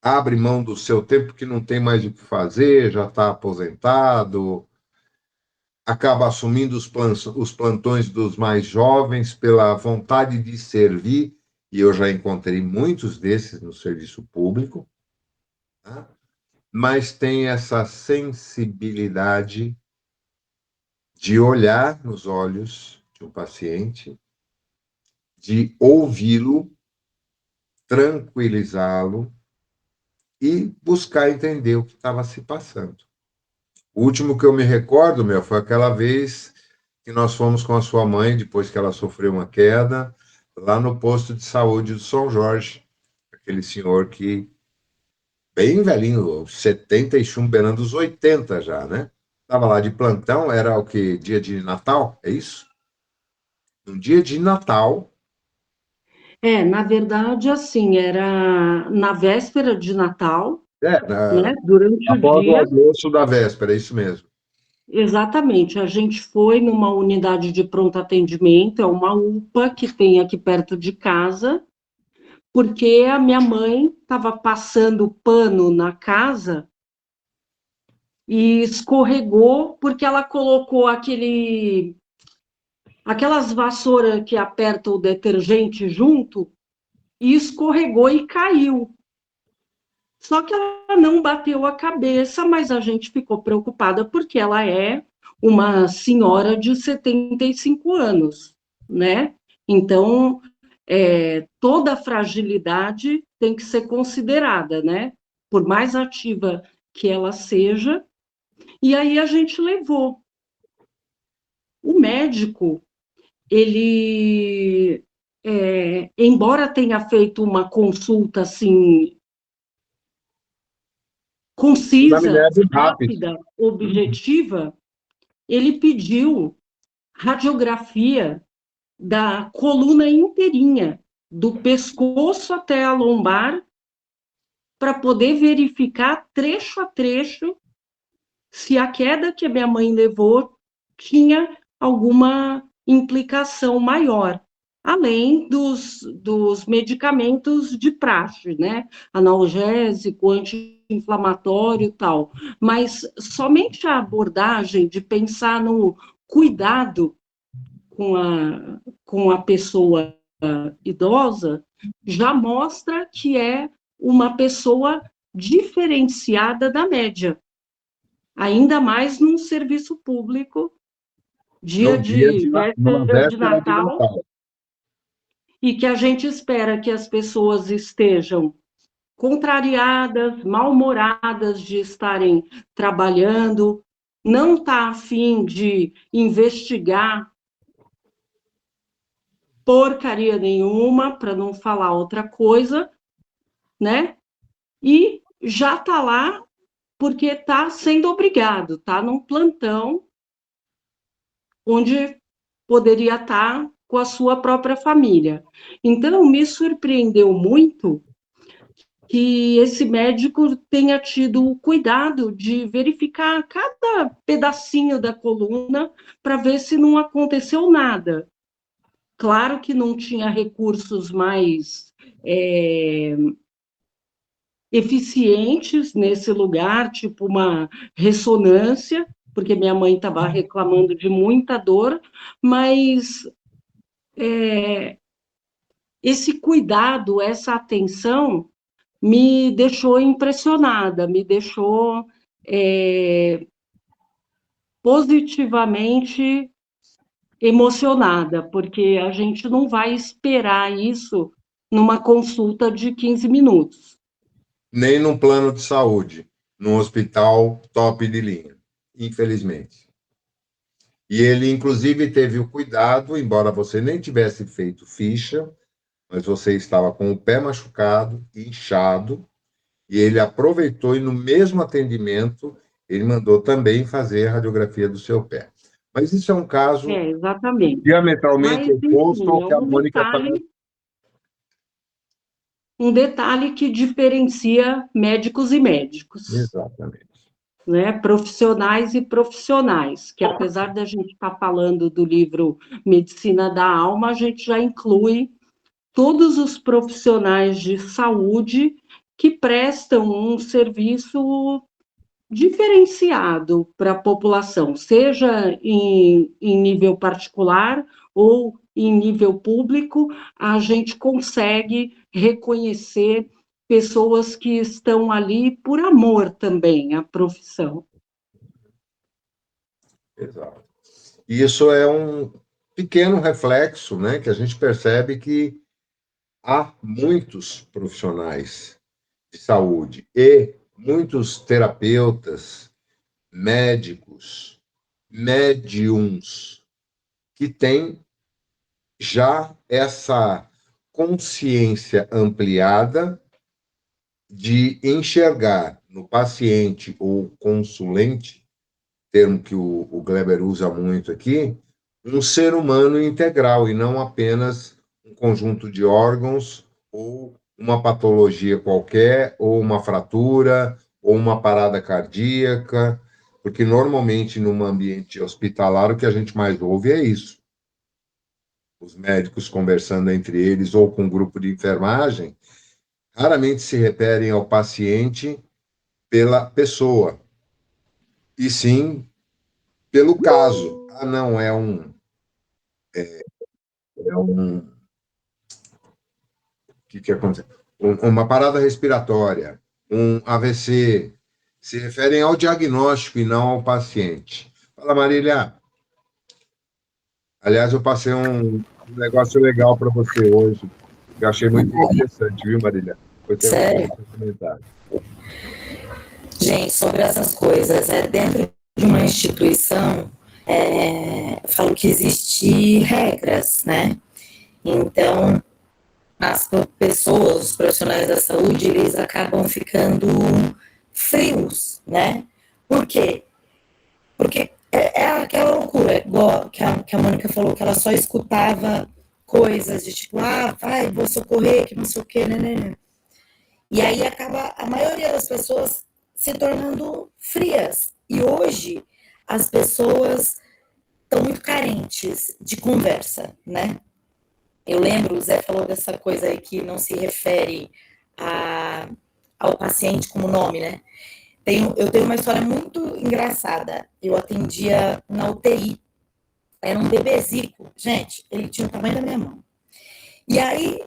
abre mão do seu tempo que não tem mais o que fazer, já está aposentado, acaba assumindo os plantões dos mais jovens pela vontade de servir, e eu já encontrei muitos desses no serviço público, tá? Mas tem essa sensibilidade de olhar nos olhos de um paciente, de ouvi-lo, tranquilizá-lo e buscar entender o que estava se passando. O último que eu me recordo, foi aquela vez que nós fomos com a sua mãe, depois que ela sofreu uma queda, lá no posto de saúde do São Jorge, aquele senhor que, bem velhinho, 70 e beirando os 80 já, né? Estava lá de plantão, era o que? Dia de Natal, é isso? Um dia de Natal. Na verdade, assim, era na véspera de Natal, né? Durante o Após o dia. almoço da véspera, é isso mesmo. Exatamente, a gente foi numa unidade de pronto atendimento, é uma UPA que tem aqui perto de casa, porque a minha mãe estava passando pano na casa e escorregou porque ela colocou aquelas vassouras que apertam o detergente junto e escorregou e caiu. Só que ela não bateu a cabeça, mas a gente ficou preocupada porque ela é uma senhora de 75 anos, né? Então, toda fragilidade tem que ser considerada, né? Por mais ativa que ela seja. E aí a gente levou. O médico, ele, embora tenha feito uma consulta assim concisa, rápida, objetiva, ele pediu radiografia da coluna inteirinha, do pescoço até a lombar, para poder verificar trecho a trecho se a queda que a minha mãe levou tinha alguma implicação maior, além dos medicamentos de praxe, né? Analgésico, anti-inflamatório e tal. Mas somente a abordagem de pensar no cuidado com a pessoa idosa já mostra que é uma pessoa diferenciada da média, ainda mais num serviço público dia de numa véspera de véspera de Natal, Natal. e que a gente espera que as pessoas estejam contrariadas, mal-humoradas de estarem trabalhando, não está a fim de investigar porcaria nenhuma, para não falar outra coisa, né? E já está lá porque está sendo obrigado, está num plantão onde poderia estar com a sua própria família. Então, me surpreendeu muito que esse médico tenha tido o cuidado de verificar cada pedacinho da coluna para ver se não aconteceu nada. Claro que não tinha recursos mais eficientes nesse lugar, tipo uma ressonância, porque minha mãe estava reclamando de muita dor, mas esse cuidado, essa atenção, me deixou impressionada, me deixou positivamente emocionada, porque a gente não vai esperar isso numa consulta de 15 minutos. Nem num plano de saúde, num hospital top de linha, infelizmente. E ele, inclusive, teve o cuidado, embora você nem tivesse feito ficha, mas você estava com o pé machucado, inchado, e ele aproveitou e no mesmo atendimento ele mandou também fazer a radiografia do seu pé. Mas isso é um caso Exatamente. diametralmente Mas, oposto enfim, ao que a Mônica está... um detalhe que diferencia médicos e médicos. Exatamente. Né, profissionais e profissionais, que apesar da gente estar falando do livro Medicina da Alma, a gente já inclui todos os profissionais de saúde que prestam um serviço diferenciado para a população, seja em nível particular ou em nível público, a gente consegue reconhecer pessoas que estão ali por amor também à profissão. Exato. E isso é um pequeno reflexo, né, que a gente percebe que há muitos profissionais de saúde e muitos terapeutas, médicos, médiums, que têm já essa consciência ampliada de enxergar no paciente ou consulente, termo que o Gleber usa muito aqui, um ser humano integral e não apenas um conjunto de órgãos ou uma patologia qualquer, ou uma fratura, ou uma parada cardíaca, porque normalmente num ambiente hospitalar o que a gente mais ouve é isso. Os médicos conversando entre eles ou com um grupo de enfermagem, raramente se referem ao paciente pela pessoa, e sim pelo caso. Ah, não, é um... O que acontece? Uma parada respiratória, um AVC, se referem ao diagnóstico e não ao paciente. Fala, Marília. Aliás, eu passei um negócio legal para você hoje, que eu achei muito interessante, viu, Marília? Sério? Gente, sobre essas coisas, dentro de uma instituição, falo que existem regras, né? Então, as pessoas, os profissionais da saúde, eles acabam ficando frios, né? Por quê? Porque é aquela loucura, igual que a Mônica falou, que ela só escutava coisas de tipo, vai, vou socorrer, que não sei o quê, né? E aí acaba a maioria das pessoas se tornando frias. E hoje as pessoas estão muito carentes de conversa, né? Eu lembro, o Zé falou dessa coisa aí que não se refere ao paciente como nome, né? Eu tenho uma história muito engraçada. Eu atendia na UTI. Era um bebezico. Gente, ele tinha o tamanho da minha mão. E aí,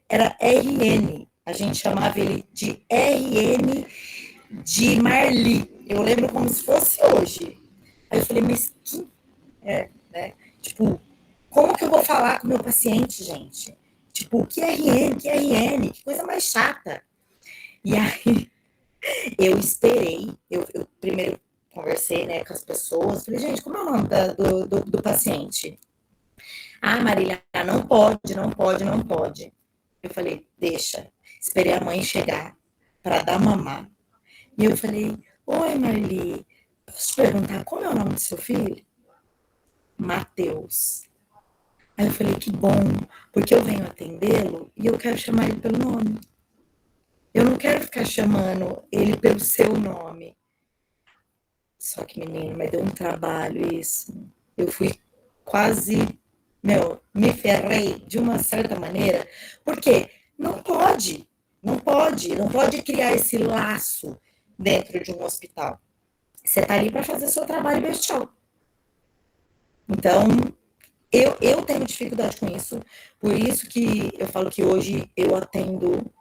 era RN. A gente chamava ele de RN de Marli. Eu lembro como se fosse hoje. Aí eu falei, mas né? Tipo, como que eu vou falar com o meu paciente, gente? Tipo, que RN, que coisa mais chata. E aí, eu esperei, eu primeiro conversei, né, com as pessoas, falei, gente, como é o nome do paciente? Ah, Marília, não pode, não pode, não pode. Eu falei, deixa. Esperei a mãe chegar para dar mamar. E eu falei, oi, Marili, posso te perguntar como é o nome do seu filho? Mateus. Aí eu falei, que bom, porque eu venho atendê-lo e eu quero chamar ele pelo nome. Eu não quero ficar chamando ele pelo seu nome. Só que, menino, mas deu um trabalho isso. Eu fui quase, me ferrei de uma certa maneira, porque não pode criar esse laço dentro de um hospital. Você está ali para fazer seu trabalho bestial. Então, eu tenho dificuldade com isso, por isso que eu falo que hoje eu atendo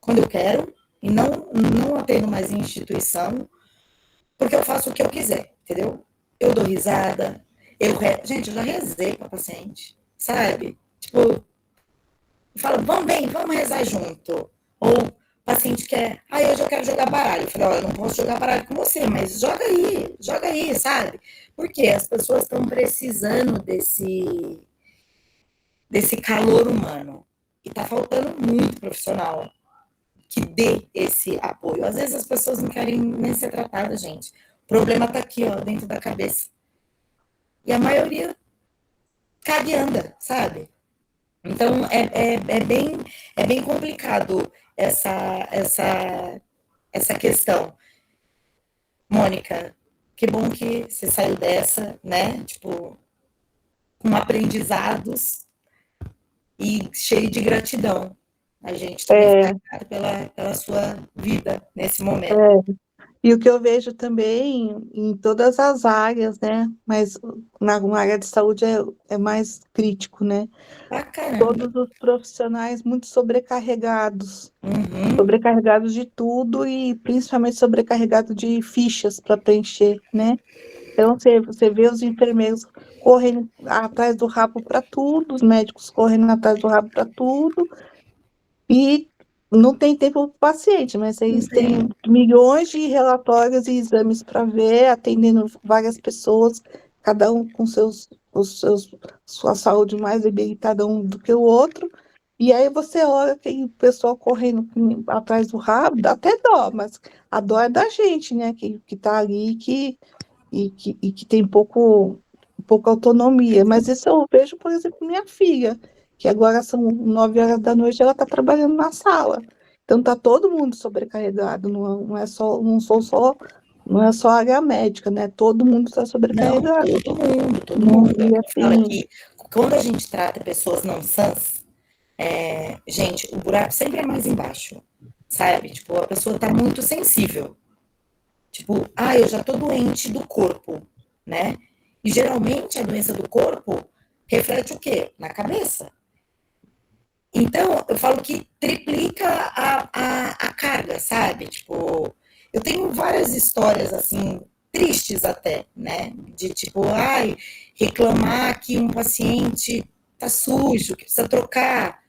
quando eu quero e não atendo mais em instituição, porque eu faço o que eu quiser, entendeu? Eu dou risada, gente, eu já rezei para paciente, sabe? Tipo, eu falo, vamos rezar junto. Ou o paciente quer, hoje eu quero jogar baralho. Eu falei, eu não posso jogar baralho com você, mas joga aí, sabe? Porque as pessoas estão precisando desse calor humano. E tá faltando muito profissional que dê esse apoio. Às vezes as pessoas não querem nem ser tratadas, gente. O problema tá aqui, ó, dentro da cabeça. E a maioria caga e anda, sabe? Então, é bem complicado essa questão. Mônica, que bom que você saiu dessa, né? Tipo, com aprendizados e cheio de gratidão. A gente também está pela sua vida nesse momento. E o que eu vejo também em todas as áreas, né? Mas na área de saúde é mais crítico, né? Pra caramba. Todos os profissionais muito sobrecarregados. Uhum. Sobrecarregados de tudo e principalmente sobrecarregados de fichas para preencher, né? Então, você vê os enfermeiros correndo atrás do rabo para tudo, os médicos correndo atrás do rabo para tudo, e não tem tempo para o paciente, mas eles têm milhões de relatórios e exames para ver, atendendo várias pessoas, cada um com sua saúde mais debilitada um do que o outro, e aí você olha aquele pessoal correndo atrás do rabo, dá até dó, mas a dó é da gente, né, que está ali, e que tem pouca autonomia. Mas isso eu vejo, por exemplo, minha filha, que agora são 9 horas da noite, ela está trabalhando na sala. Então está todo mundo sobrecarregado, não é só a área médica, né? Todo mundo está sobrecarregado. Não, todo mundo. E Fala assim, que quando a gente trata pessoas não sãs, gente, o buraco sempre é mais embaixo, sabe? Tipo, a pessoa está muito sensível. Tipo, eu já tô doente do corpo, né? E geralmente a doença do corpo reflete o quê? Na cabeça. Então, eu falo que triplica a carga, sabe? Tipo, eu tenho várias histórias, assim, tristes até, né? De tipo, reclamar que um paciente tá sujo, que precisa trocar.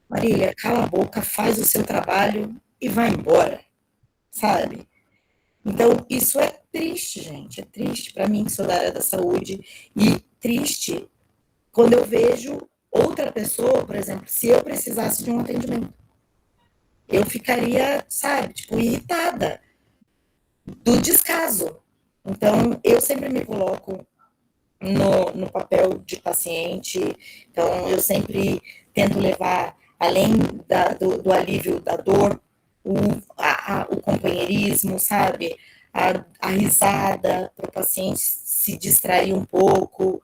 Marília, cala a boca, faz o seu trabalho e vai embora, sabe? Então, isso é triste, gente. É triste para mim, que sou da área da saúde. E triste quando eu vejo outra pessoa, por exemplo, se eu precisasse de um atendimento. Eu ficaria, sabe, tipo, irritada do descaso. Então, eu sempre me coloco no papel de paciente. Então, eu sempre tento levar, além do alívio da dor, o companheirismo, sabe? A risada para o paciente se distrair um pouco.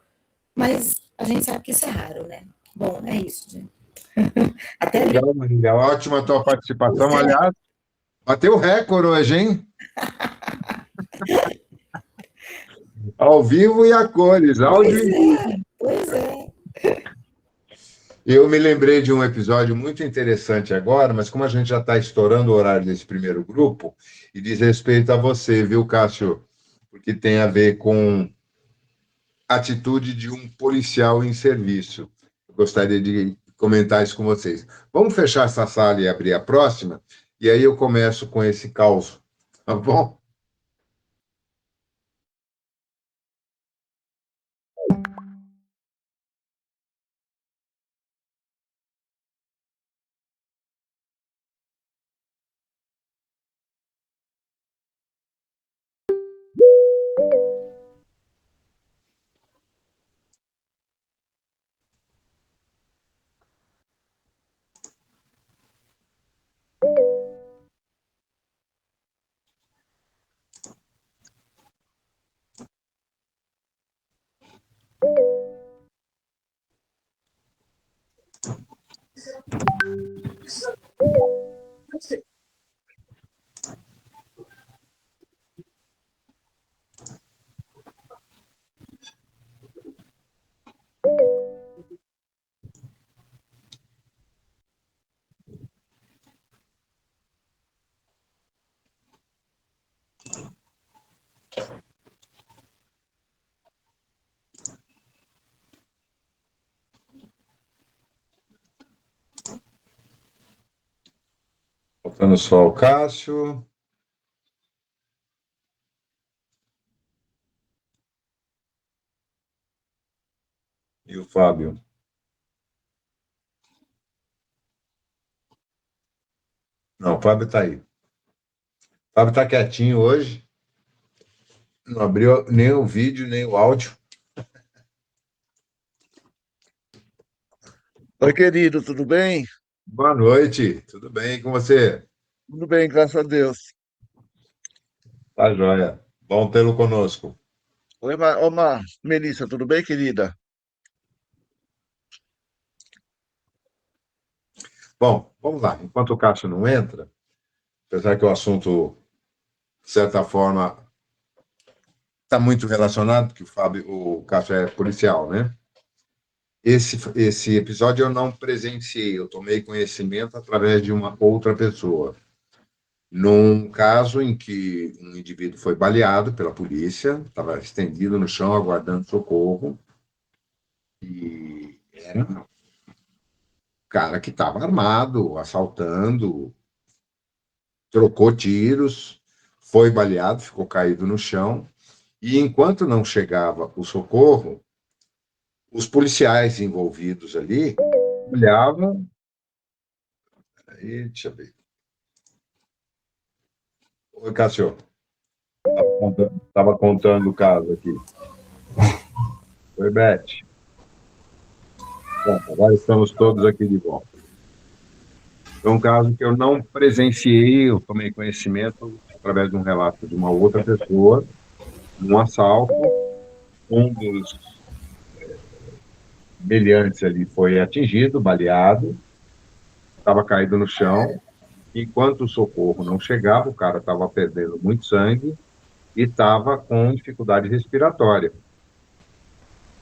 Mas a gente sabe que isso é raro, né? Bom, é isso, gente. Até Legal, Marília. Ótima a tua participação. Aliás, bateu recorde hoje, hein? Ao vivo e a cores, áudio e vídeo. Pois é. Eu me lembrei de um episódio muito interessante agora, mas como a gente já está estourando o horário desse primeiro grupo, e diz respeito a você, viu, Cássio? Porque tem a ver com atitude de um policial em serviço. Eu gostaria de comentar isso com vocês. Vamos fechar essa sala e abrir a próxima, e aí eu começo com esse caos, tá bom? Faltando só o Cássio. E o Fábio. Não, o Fábio está aí. O Fábio está quietinho hoje. Não abriu nem o vídeo, nem o áudio. Oi, querido, tudo bem? Boa noite. Tudo bem com você? Tudo bem, graças a Deus. Tá joia. Bom tê-lo conosco. Oi, Melissa, tudo bem, querida? Bom, vamos lá. Enquanto o Cássio não entra, apesar que o assunto, de certa forma, está muito relacionado, porque o Cássio é policial, né? Esse episódio eu não presenciei, eu tomei conhecimento através de uma outra pessoa. Num caso em que um indivíduo foi baleado pela polícia, estava estendido no chão aguardando socorro, e era um cara que estava armado, assaltando, trocou tiros, foi baleado, ficou caído no chão, e enquanto não chegava o socorro, os policiais envolvidos ali olhavam. Aí, deixa eu ver. Oi, Cássio. Estava contando o caso aqui. Oi, Beth. Bom, agora estamos todos aqui de volta. É um caso que eu não presenciei, eu tomei conhecimento através de um relato de uma outra pessoa, um assalto. Um dos meliantes ali foi atingido, baleado, estava caído no chão. Enquanto o socorro não chegava, o cara estava perdendo muito sangue e estava com dificuldade respiratória.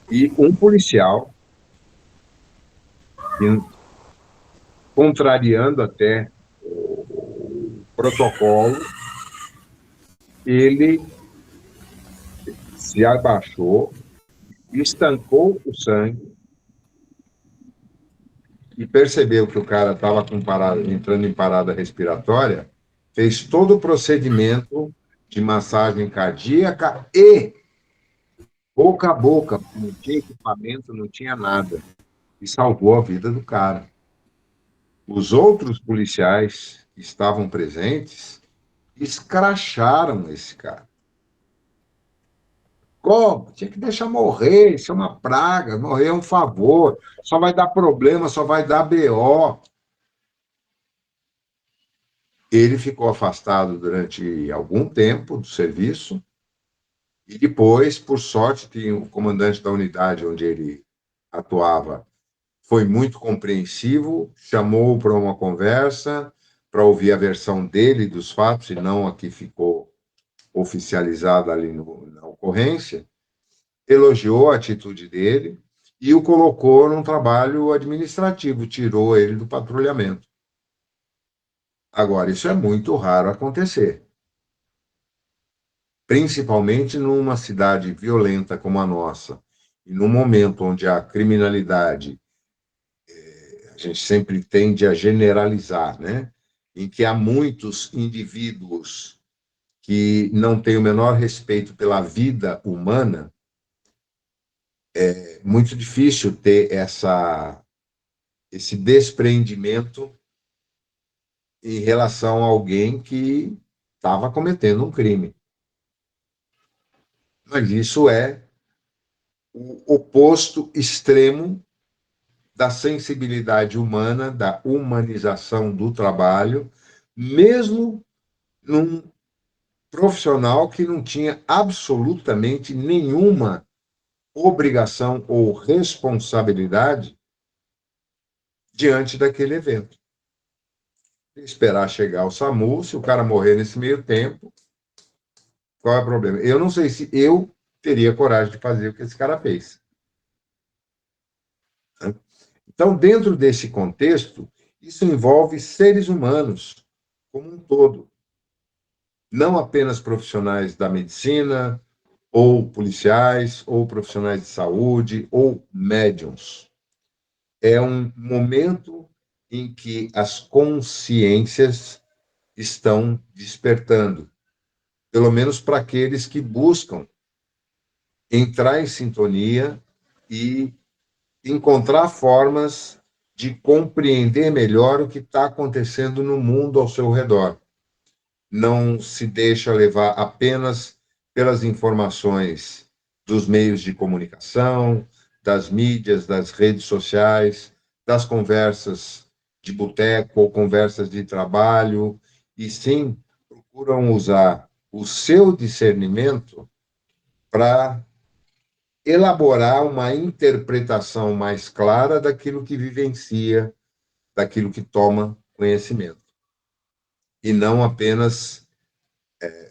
E um policial, contrariando até o protocolo, ele se abaixou, estancou o sangue e percebeu que o cara estava entrando em parada respiratória, fez todo o procedimento de massagem cardíaca e boca a boca, não tinha equipamento, não tinha nada, e salvou a vida do cara. Os outros policiais que estavam presentes escracharam esse cara. Como? Tinha que deixar morrer, isso é uma praga, morrer é um favor, só vai dar problema, só vai dar BO. Ele ficou afastado durante algum tempo do serviço e depois, por sorte, tinha o comandante da unidade onde ele atuava, foi muito compreensivo, chamou para uma conversa para ouvir a versão dele dos fatos e não a que ficou oficializada ali na ocorrência, elogiou a atitude dele e o colocou num trabalho administrativo, tirou ele do patrulhamento. Agora, isso é muito raro acontecer, principalmente numa cidade violenta como a nossa, E no momento onde a criminalidade, a gente sempre tende a generalizar, né? Em que há muitos indivíduos que não têm o menor respeito pela vida humana, é muito difícil ter esse despreendimento em relação a alguém que estava cometendo um crime. Mas isso é o oposto extremo da sensibilidade humana, da humanização do trabalho, mesmo num profissional que não tinha absolutamente nenhuma obrigação ou responsabilidade diante daquele evento. Esperar chegar o SAMU, se o cara morrer nesse meio tempo, qual é o problema? Eu não sei se eu teria coragem de fazer o que esse cara fez. Então, dentro desse contexto, isso envolve seres humanos como um todo, não apenas profissionais da medicina, ou policiais, ou profissionais de saúde, ou médiums. É um momento em que as consciências estão despertando, pelo menos para aqueles que buscam entrar em sintonia e encontrar formas de compreender melhor o que está acontecendo no mundo ao seu redor. Não se deixa levar apenas pelas informações dos meios de comunicação, das mídias, das redes sociais, das conversas de boteco ou conversas de trabalho, e sim procuram usar o seu discernimento para elaborar uma interpretação mais clara daquilo que vivencia, daquilo que toma conhecimento, e não apenas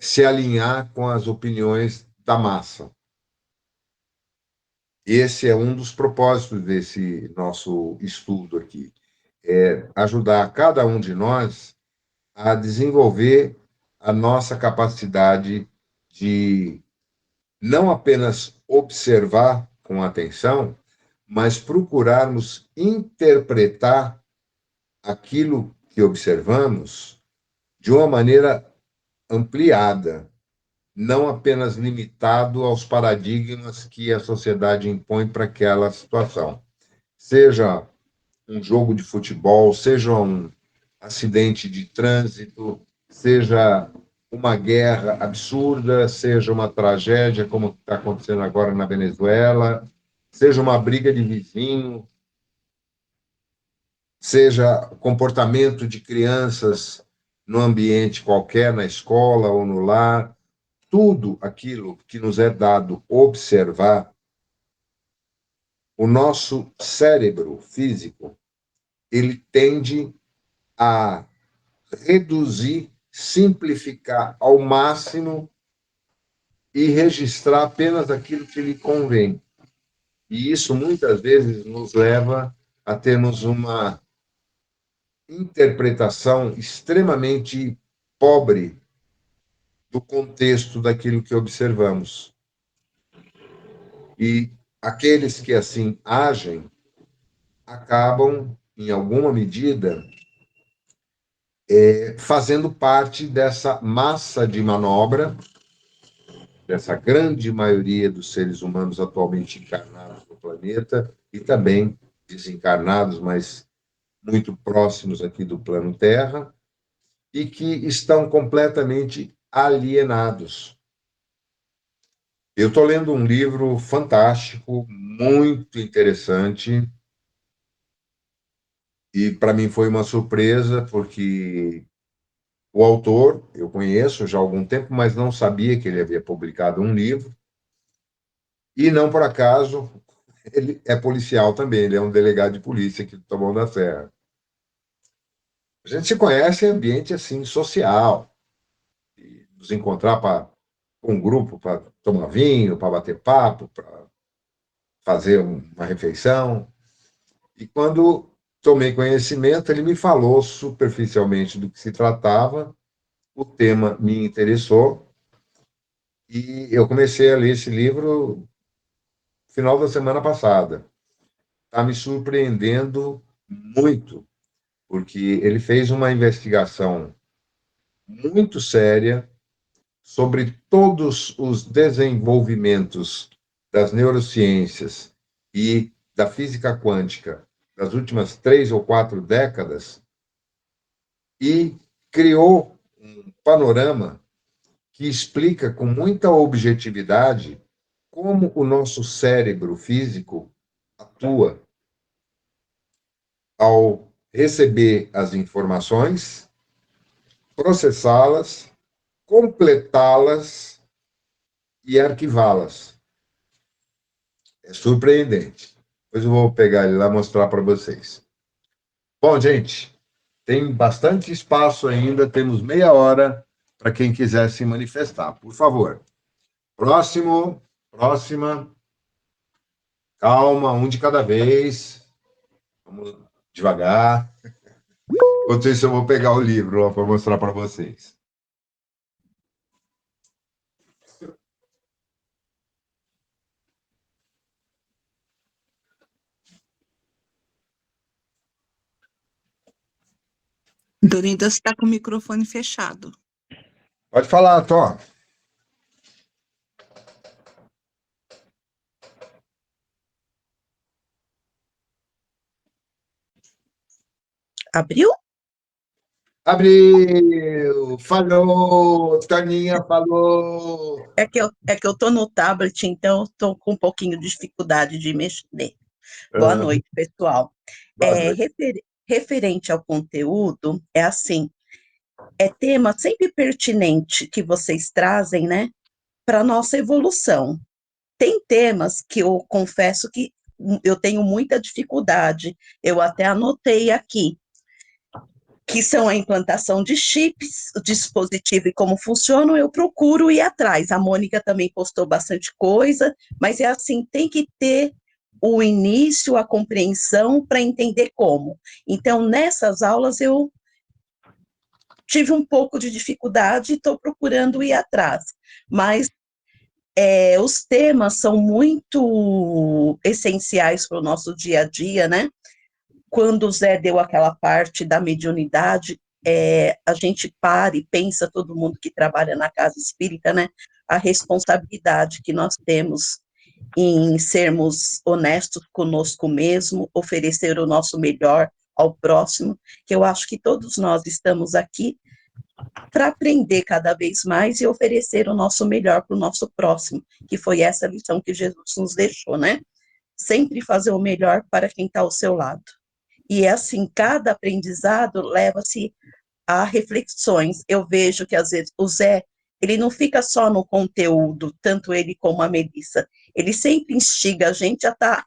se alinhar com as opiniões da massa. Esse é um dos propósitos desse nosso estudo aqui, é ajudar cada um de nós a desenvolver a nossa capacidade de não apenas observar com atenção, mas procurarmos interpretar aquilo que observamos de uma maneira ampliada, não apenas limitado aos paradigmas que a sociedade impõe para aquela situação. Seja um jogo de futebol, seja um acidente de trânsito, seja uma guerra absurda, seja uma tragédia, como está acontecendo agora na Venezuela, seja uma briga de vizinho, seja comportamento de crianças no ambiente qualquer, na escola ou no lar, tudo aquilo que nos é dado observar, o nosso cérebro físico, ele tende a reduzir, simplificar ao máximo e registrar apenas aquilo que lhe convém. E isso muitas vezes nos leva a termos uma interpretação extremamente pobre do contexto daquilo que observamos. E aqueles que assim agem acabam, em alguma medida, fazendo parte dessa massa de manobra, dessa grande maioria dos seres humanos atualmente encarnados no planeta e também desencarnados, mas muito próximos aqui do plano Terra, e que estão completamente alienados. Eu estou lendo um livro fantástico, muito interessante, e para mim foi uma surpresa, porque o autor eu conheço já há algum tempo, mas não sabia que ele havia publicado um livro, e não por acaso ele é policial também, ele é um delegado de polícia aqui do Taboão da Serra. A gente se conhece em ambiente assim, social, e nos encontrar para um grupo, para tomar vinho, para bater papo, para fazer uma refeição. E quando tomei conhecimento, ele me falou superficialmente do que se tratava, o tema me interessou, e eu comecei a ler esse livro final da semana passada. Está me surpreendendo muito, porque ele fez uma investigação muito séria sobre todos os desenvolvimentos das neurociências e da física quântica das últimas 3 ou 4 décadas e criou um panorama que explica com muita objetividade como o nosso cérebro físico atua ao receber as informações, processá-las, completá-las e arquivá-las. É surpreendente. Depois eu vou pegar ele lá e mostrar para vocês. Bom, gente, tem bastante espaço ainda, temos meia hora para quem quiser se manifestar. Por favor. Próxima. Calma, um de cada vez. Vamos devagar. Enquanto isso, eu vou pegar o livro para mostrar para vocês. Dorinda está com o microfone fechado. Pode falar, Tom. Abriu? Abriu! Falou! Toninha falou! É que eu tô no tablet, então eu tô com um pouquinho de dificuldade de mexer. Boa noite, pessoal. Boa noite. Referente ao conteúdo, é assim, é tema sempre pertinente que vocês trazem, né, para nossa evolução. Tem temas que eu confesso que eu tenho muita dificuldade, eu até anotei aqui, que são a implantação de chips, o dispositivo e como funcionam, eu procuro ir atrás. A Mônica também postou bastante coisa, mas é assim, tem que ter o início, a compreensão para entender como. Então, nessas aulas eu tive um pouco de dificuldade e estou procurando ir atrás, mas os temas são muito essenciais para o nosso dia a dia, né? Quando o Zé deu aquela parte da mediunidade, a gente para e pensa, todo mundo que trabalha na casa espírita, né? A responsabilidade que nós temos em sermos honestos conosco mesmo, oferecer o nosso melhor ao próximo, que eu acho que todos nós estamos aqui para aprender cada vez mais e oferecer o nosso melhor para o nosso próximo, que foi essa lição que Jesus nos deixou, né? Sempre fazer o melhor para quem está ao seu lado. E assim, cada aprendizado leva-se a reflexões. Eu vejo que, às vezes, o Zé, ele não fica só no conteúdo, tanto ele como a Melissa. Ele sempre instiga a gente a estar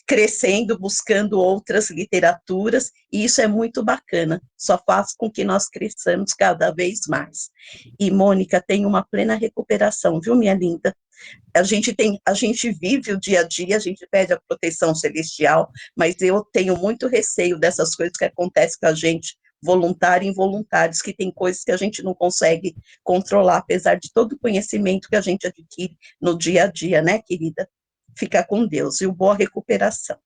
crescendo, buscando outras literaturas, e isso é muito bacana. Só faz com que nós cresçamos cada vez mais. E, Mônica, tem uma plena recuperação, viu, minha linda? A gente vive o dia a dia, a gente pede a proteção celestial, mas eu tenho muito receio dessas coisas que acontecem com a gente, voluntário e involuntários, que tem coisas que a gente não consegue controlar, apesar de todo o conhecimento que a gente adquire no dia a dia, né, querida? Fica com Deus, e boa recuperação.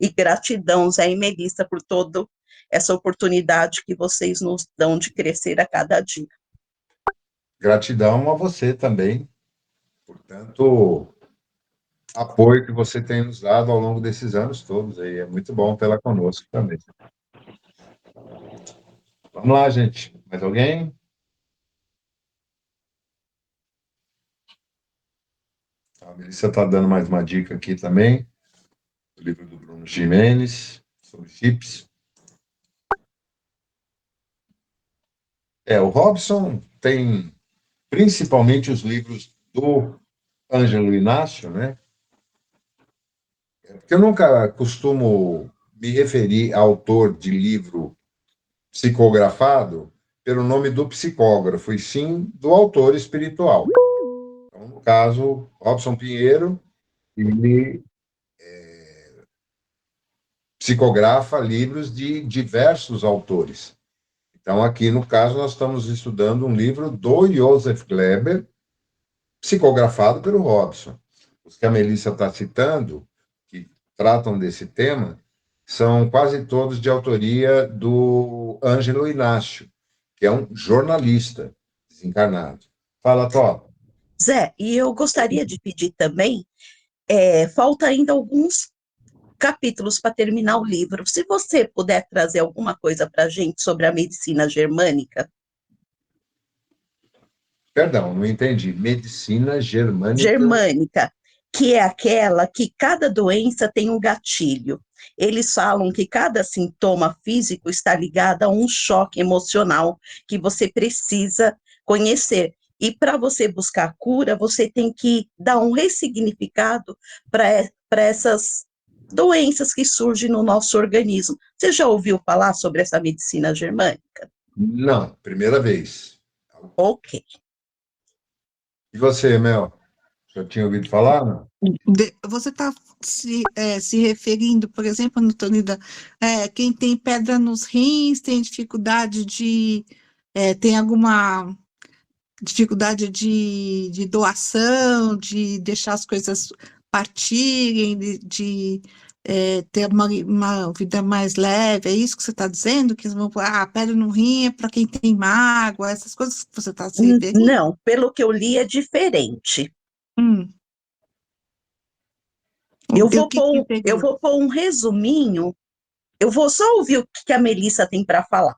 E gratidão, Zé e Melissa, por toda essa oportunidade que vocês nos dão de crescer a cada dia. Gratidão a você também, por tanto apoio que você tem nos dado ao longo desses anos todos. Aí. É muito bom tê-la conosco também. Vamos lá, gente. Mais alguém? A Melissa está dando mais uma dica aqui também, do livro do Bruno Gimenez, sobre chips. O Robson tem principalmente os livros do Ângelo Inácio, né? Porque eu nunca costumo me referir a autor de livro psicografado pelo nome do psicógrafo, e sim do autor espiritual. Então, no caso, Robson Pinheiro, ele psicografa livros de diversos autores. Então, aqui, no caso, nós estamos estudando um livro do Joseph Kleber, psicografado pelo Robson. os que a Melissa está citando, que tratam desse tema, são quase todos de autoria do Ângelo Inácio, que é um jornalista desencarnado. Fala, Tó. Zé, e eu gostaria de pedir também, falta ainda alguns capítulos para terminar o livro. Se você puder trazer alguma coisa para a gente sobre a medicina germânica. Perdão, não entendi. Medicina germânica. Germânica, que é aquela que cada doença tem um gatilho. Eles falam que cada sintoma físico está ligado a um choque emocional que você precisa conhecer. E para você buscar cura, você tem que dar um ressignificado para essas doenças que surgem no nosso organismo. Você já ouviu falar sobre essa medicina germânica? Não, primeira vez. Ok. E você, Mel? Já tinha ouvido falar? Não? Você está se referindo, por exemplo, Nutonida, quem tem pedra nos rins, tem dificuldade tem alguma dificuldade de doação, de deixar as coisas partirem, de ter uma vida mais leve, é isso que você está dizendo? Que eles vão falar, pedra no rim é para quem tem mágoa, essas coisas que você está se referindo? Não, pelo que eu li é diferente. Eu vou pôr um resuminho, eu vou só ouvir o que a Melissa tem para falar.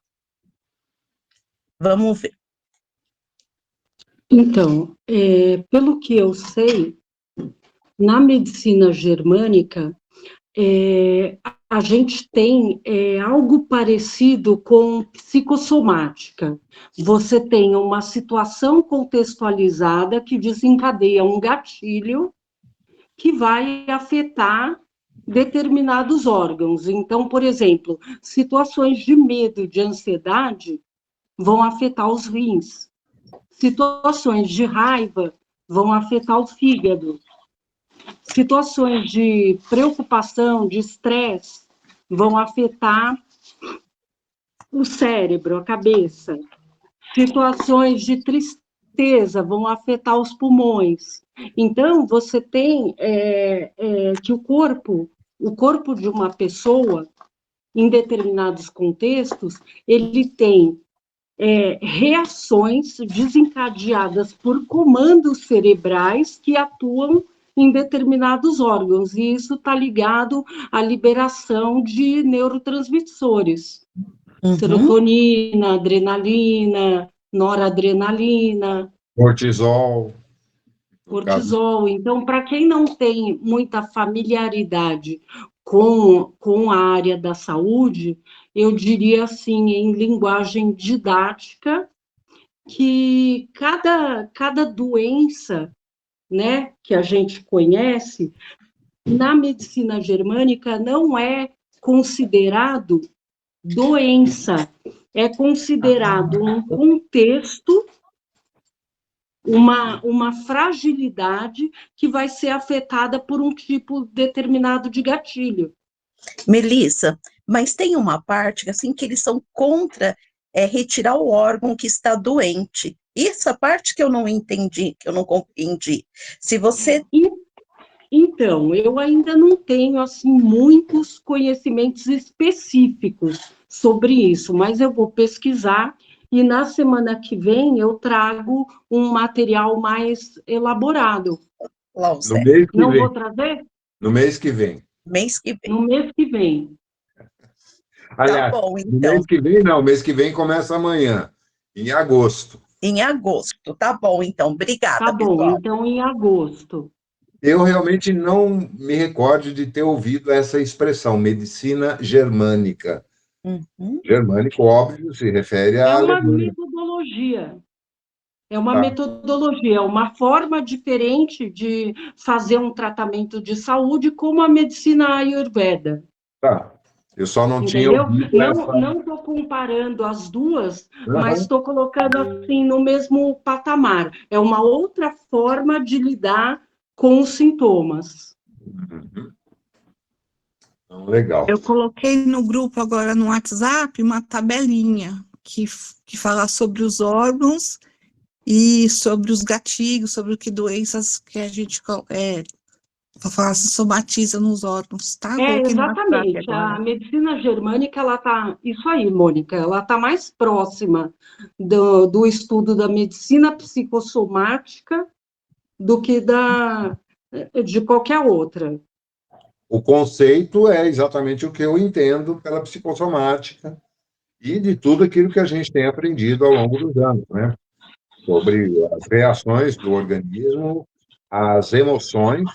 Vamos ver. Então, pelo que eu sei, na medicina germânica, a gente tem algo parecido com psicossomática. Você tem uma situação contextualizada que desencadeia um gatilho que vai afetar determinados órgãos. Então, por exemplo, situações de medo, de ansiedade, vão afetar os rins. Situações de raiva vão afetar o fígado. Situações de preocupação, de estresse, vão afetar o cérebro, a cabeça. Situações de tristeza vão afetar os pulmões. Então, você tem que o corpo de uma pessoa, em determinados contextos, ele tem reações desencadeadas por comandos cerebrais que atuam em determinados órgãos, e isso está ligado à liberação de neurotransmissores, serotonina, adrenalina, noradrenalina, cortisol. Então, para quem não tem muita familiaridade com a área da saúde, eu diria assim, em linguagem didática, que cada doença, né, que a gente conhece, na medicina germânica não é considerado doença, é considerado um contexto, uma fragilidade que vai ser afetada por um tipo determinado de gatilho. Melissa, mas tem uma parte assim que eles são contra retirar o órgão que está doente. Essa parte que eu não entendi, que eu não compreendi. Se você... Então, eu ainda não tenho assim muitos conhecimentos específicos sobre isso, mas eu vou pesquisar e na semana que vem eu trago um material mais elaborado. No mês que não vem. Vou trazer? No mês que vem. Mês que vem. No mês que vem. Aliás, tá bom, então. No mês que vem não, o mês que vem começa amanhã, em agosto. Em agosto, tá bom, então. Obrigada, Tá bom, pessoal. então em agosto. Eu realmente não me recordo de ter ouvido essa expressão, medicina germânica. Germânico, óbvio, se refere à Alemanha. Metodologia. É uma metodologia, é uma forma diferente de fazer um tratamento de saúde, como a medicina Ayurveda. Tá. Eu só não Entendeu? tinha ouvido essa... Não estou comparando as duas, mas estou colocando assim no mesmo patamar. É uma outra forma de lidar com os sintomas. Legal. Eu coloquei no grupo agora no WhatsApp uma tabelinha que fala sobre os órgãos e sobre os gatilhos, sobre que doenças que a gente somatiza nos órgãos, tá? Coloquei no WhatsApp Exatamente. A agora. medicina germânica, ela tá, isso aí, Mônica, ela está mais próxima do estudo da medicina psicossomática do que de qualquer outra. O conceito é exatamente o que eu entendo pela psicossomática e de tudo aquilo que a gente tem aprendido ao longo dos anos, né? Sobre as reações do organismo, as emoções,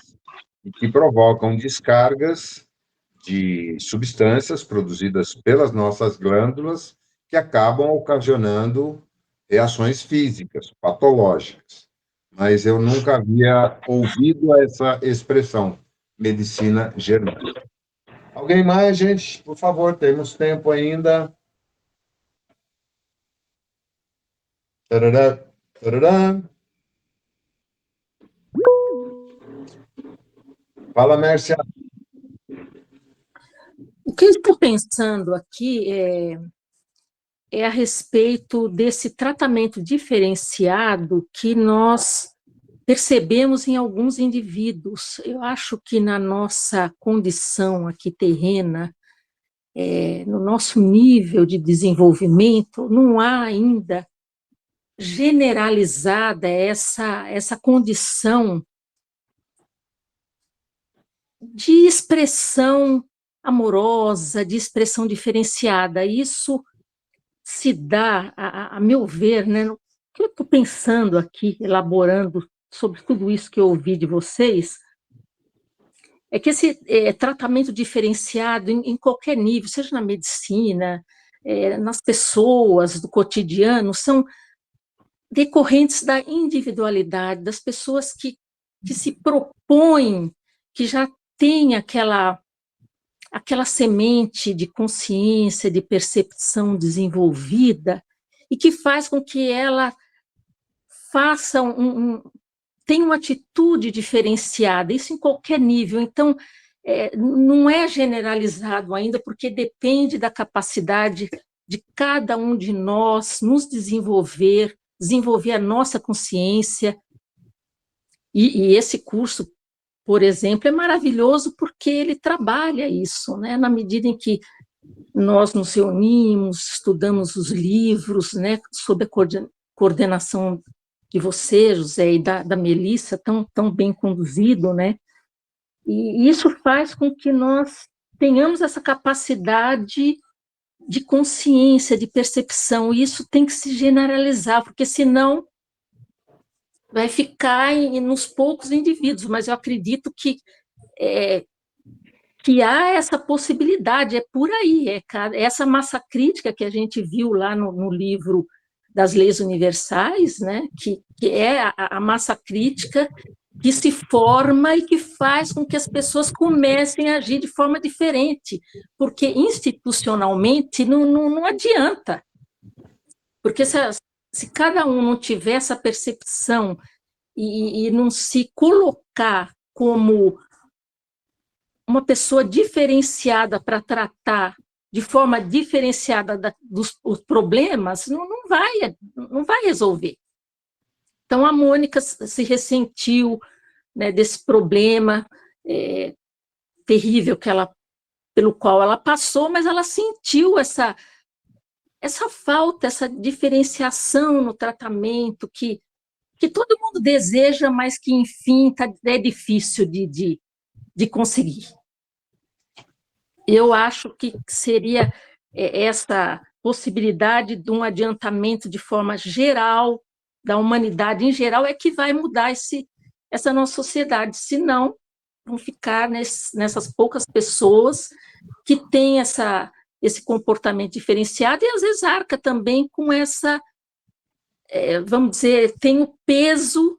que provocam descargas de substâncias produzidas pelas nossas glândulas que acabam ocasionando reações físicas, patológicas. Mas eu nunca havia ouvido essa expressão, medicina germânica. Alguém mais, gente? Por favor, temos tempo ainda. Tarará, tarará. Fala, Mércia. O que eu estou pensando aqui é a respeito desse tratamento diferenciado que nós percebemos em alguns indivíduos. Eu acho que na nossa condição aqui terrena, no nosso nível de desenvolvimento, não há ainda generalizada essa condição de expressão amorosa, de expressão diferenciada. Isso se dá, a meu ver, né, no que eu estou pensando aqui, elaborando sobre tudo isso que eu ouvi de vocês, é que esse tratamento diferenciado em qualquer nível, seja na medicina, nas pessoas do cotidiano, são decorrentes da individualidade, das pessoas que se propõem, que já têm aquela semente de consciência, de percepção desenvolvida, e que faz com que ela faça tenha uma atitude diferenciada, isso em qualquer nível. Então, não é generalizado ainda, porque depende da capacidade de cada um de nós nos desenvolver a nossa consciência, e esse curso, por exemplo, é maravilhoso porque ele trabalha isso, né? Na medida em que nós nos reunimos, estudamos os livros, né, sob a coordenação de você, José, e da Melissa, tão bem conduzido, né? E isso faz com que nós tenhamos essa capacidade de consciência, de percepção, e isso tem que se generalizar, porque senão vai ficar nos poucos indivíduos, mas eu acredito que há essa possibilidade, é por aí, essa massa crítica que a gente viu lá no livro das Leis Universais, né, que é a massa crítica que se forma e que faz com que as pessoas comecem a agir de forma diferente, porque institucionalmente não adianta, porque se cada um não tiver essa percepção e não se colocar como uma pessoa diferenciada para tratar de forma diferenciada dos problemas, não vai resolver. Então, a Mônica se ressentiu, né, desse problema terrível pelo qual ela passou, mas ela sentiu essa falta, essa diferenciação no tratamento que todo mundo deseja, mas que, enfim, é difícil de conseguir. Eu acho que seria essa possibilidade de um adiantamento de forma geral, da humanidade em geral, é que vai mudar essa nossa sociedade, senão vão ficar nessas poucas pessoas que têm esse comportamento diferenciado e, às vezes, arca também com essa, vamos dizer, tem o peso,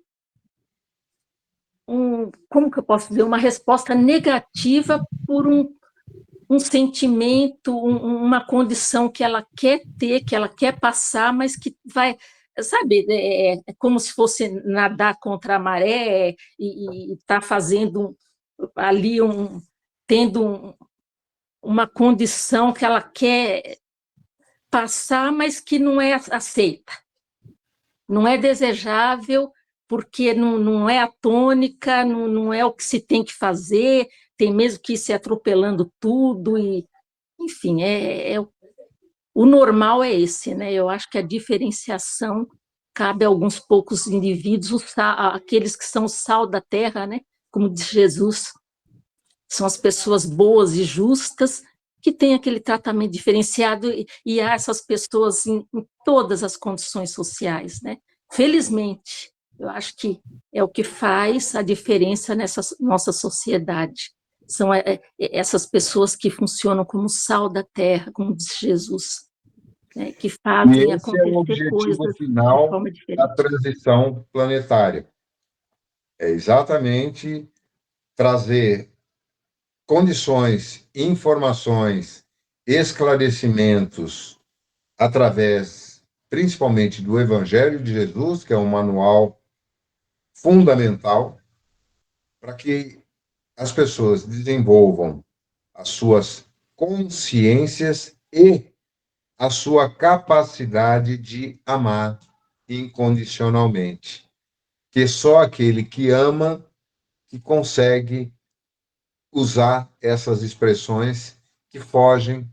como que eu posso dizer, uma resposta negativa por um sentimento, uma condição que ela quer ter, que ela quer passar, mas que vai, sabe, é como se fosse nadar contra a maré e estar fazendo ali, tendo uma condição que ela quer passar, mas que não é aceita, não é desejável porque não é a tônica, não é o que se tem que fazer, tem mesmo que ir se atropelando tudo, e, enfim, o normal é esse, né? Eu acho que a diferenciação cabe a alguns poucos indivíduos, aqueles que são o sal da terra, né? Como diz Jesus, são as pessoas boas e justas que têm aquele tratamento diferenciado, e há essas pessoas em todas as condições sociais, né? Felizmente, eu acho que é o que faz a diferença nessa nossa sociedade. São essas pessoas que funcionam como sal da terra, como diz Jesus, né, que E fazem esse é o acontecer objetivo coisas de final forma da diferente. transição planetária. É exatamente trazer condições, informações, esclarecimentos através, principalmente, do Evangelho de Jesus, que é um manual fundamental para que as pessoas desenvolvam as suas consciências e a sua capacidade de amar incondicionalmente. Que só aquele que ama que consegue usar essas expressões que fogem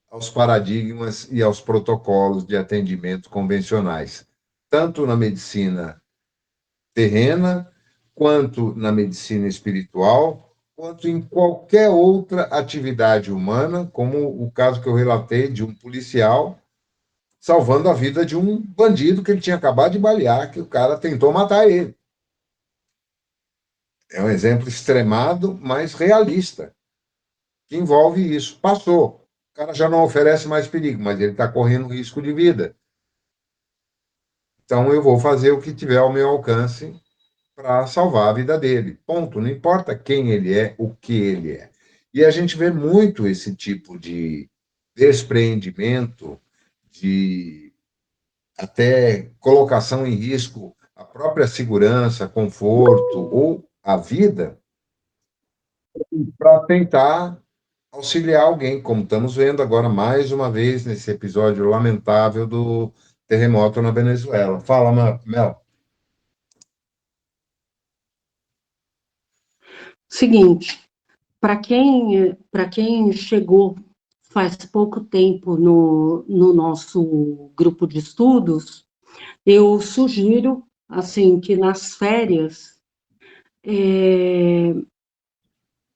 aos paradigmas e aos protocolos de atendimento convencionais, tanto na medicina terrena, quanto na medicina espiritual, quanto em qualquer outra atividade humana, como o caso que eu relatei de um policial salvando a vida de um bandido que ele tinha acabado de balear, que o cara tentou matar ele. É um exemplo extremado, mas realista, que envolve isso. Passou. O cara já não oferece mais perigo, mas ele está correndo risco de vida. Então eu vou fazer o que tiver ao meu alcance para salvar a vida dele. Ponto. Não importa quem ele é, o que ele é. E a gente vê muito esse tipo de despreendimento, de até colocação em risco a própria segurança, conforto ou a vida, para tentar auxiliar alguém, como estamos vendo agora mais uma vez nesse episódio lamentável do terremoto na Venezuela. Fala, Mel. Seguinte, para quem chegou faz pouco tempo no nosso grupo de estudos, eu sugiro, assim, que nas férias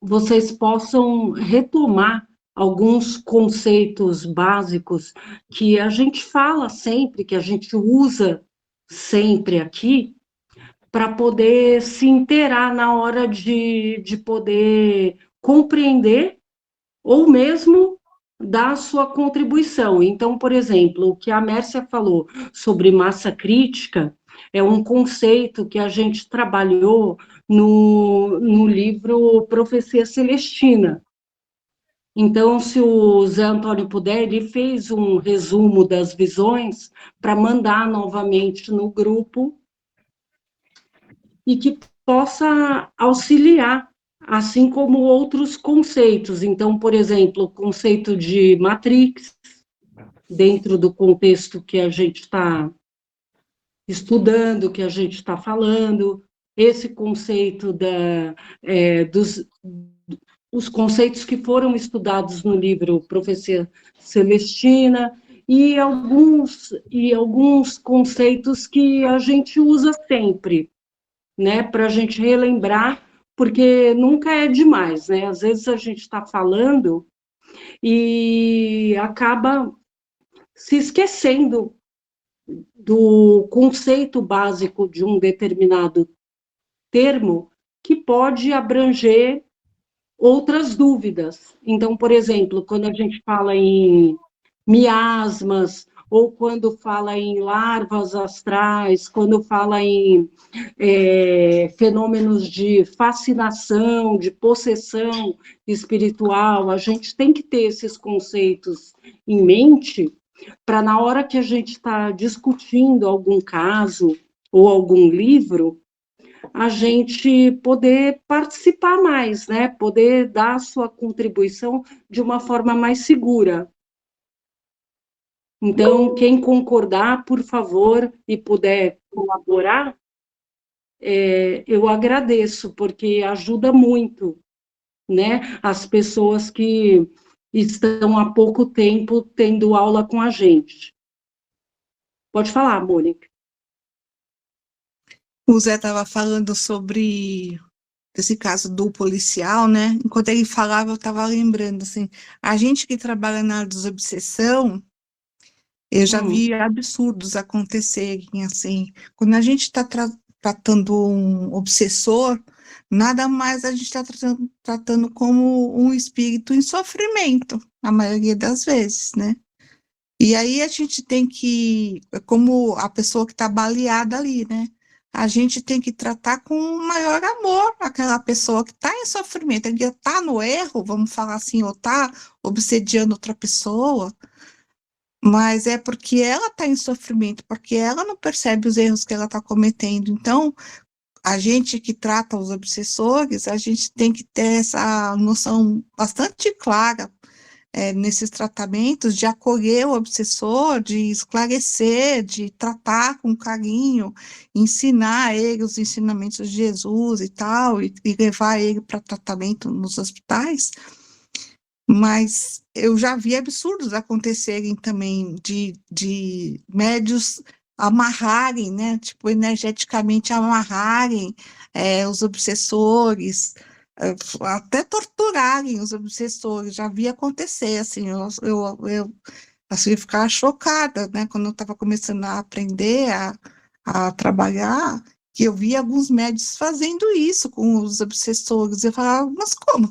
vocês possam retomar alguns conceitos básicos que a gente fala sempre, que a gente usa sempre aqui, para poder se inteirar na hora de poder compreender ou mesmo dar a sua contribuição. Então, por exemplo, o que a Mércia falou sobre massa crítica é um conceito que a gente trabalhou no livro Profecia Celestina. Então, se o Zé Antônio puder, ele fez um resumo das visões para mandar novamente no grupo e que possa auxiliar, assim como outros conceitos. Então, por exemplo, o conceito de Matrix, dentro do contexto que a gente está estudando, que a gente está falando, esse conceito os conceitos que foram estudados no livro Profecia Celestina, e alguns conceitos que a gente usa sempre, né, para a gente relembrar, porque nunca é demais, né? Às vezes a gente está falando e acaba se esquecendo do conceito básico de um determinado termo que pode abranger outras dúvidas. Então, por exemplo, quando a gente fala em miasmas, ou quando fala em larvas astrais, quando fala em fenômenos de fascinação, de possessão espiritual, a gente tem que ter esses conceitos em mente para, na hora que a gente está discutindo algum caso ou algum livro, a gente poder participar mais, né? Poder dar a sua contribuição de uma forma mais segura. Então, quem concordar, por favor, e puder colaborar, eu agradeço, porque ajuda muito, né, as pessoas que estão há pouco tempo tendo aula com a gente. Pode falar, Mônica. O Zé estava falando sobre esse caso do policial, né? Enquanto ele falava, eu estava lembrando, assim, a gente que trabalha na área de desobsessão, eu já vi absurdos acontecerem, assim, quando a gente está tratando um obsessor, nada mais a gente está tratando como um espírito em sofrimento, a maioria das vezes, né? E aí a gente tem que, como a pessoa que está baleada ali, né? A gente tem que tratar com o maior amor aquela pessoa que está em sofrimento, ele está no erro, vamos falar assim, ou está obsediando outra pessoa, mas é porque ela está em sofrimento, porque ela não percebe os erros que ela está cometendo. Então, a gente que trata os obsessores, a gente tem que ter essa noção bastante clara nesses tratamentos, de acolher o obsessor, de esclarecer, de tratar com carinho, ensinar ele os ensinamentos de Jesus e tal, e levar ele para tratamento nos hospitais. Mas eu já vi absurdos acontecerem também de médios amarrarem, né, tipo, energeticamente amarrarem os obsessores, até torturarem os obsessores, já vi acontecer, assim, eu assim, ficava chocada, né, quando eu estava começando a aprender a trabalhar, que eu vi alguns médios fazendo isso com os obsessores, eu falava, mas como?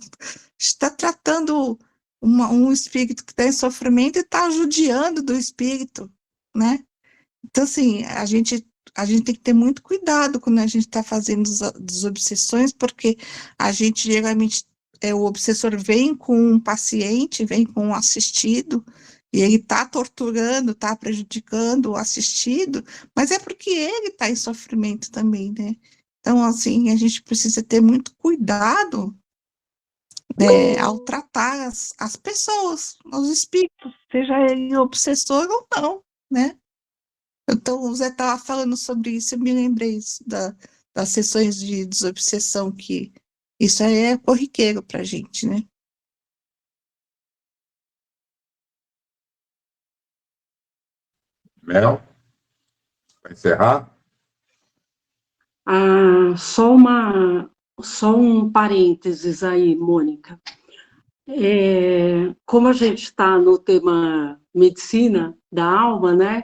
Está tratando um espírito que está em sofrimento e está judiando do espírito, né? Então, assim, a gente tem que ter muito cuidado quando a gente está fazendo as obsessões, porque a gente geralmente, o obsessor vem com um paciente, vem com um assistido, e ele está torturando, está prejudicando o assistido, mas é porque ele está em sofrimento também, né? Então, assim, a gente precisa ter muito cuidado ao tratar as pessoas, os espíritos, seja ele obsessor ou não, né? Então, o Zé estava falando sobre isso, eu me lembrei das sessões de desobsessão, que isso aí é corriqueiro para a gente, né? Mel, para encerrar? Só um parênteses aí, Mônica. Como a gente está no tema medicina da alma, né?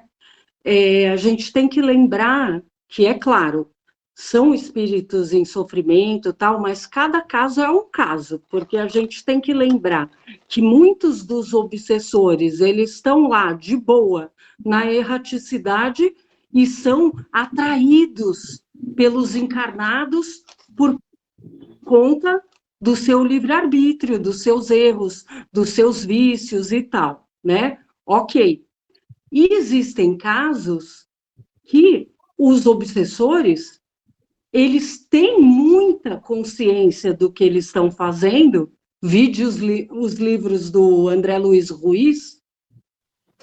A gente tem que lembrar que, é claro, são espíritos em sofrimento e tal, mas cada caso é um caso, porque a gente tem que lembrar que muitos dos obsessores, eles estão lá de boa, na erraticidade, e são atraídos pelos encarnados por conta do seu livre-arbítrio, dos seus erros, dos seus vícios e tal, né? Ok. E existem casos que os obsessores, eles têm muita consciência do que eles estão fazendo, vide os livros do André Luiz Ruiz,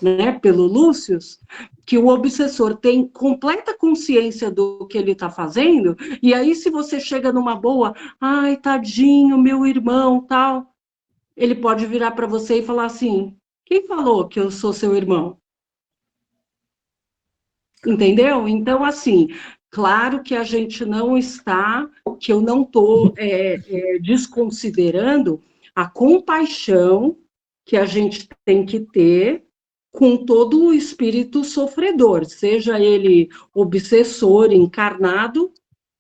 né, pelo Lúcius, que o obsessor tem completa consciência do que ele está fazendo, e aí se você chega numa boa, ai, tadinho, meu irmão, tal, ele pode virar para você e falar assim, quem falou que eu sou seu irmão? Entendeu? Então, assim, claro que a gente não está, que eu não estou desconsiderando a compaixão que a gente tem que ter com todo o espírito sofredor, seja ele obsessor, encarnado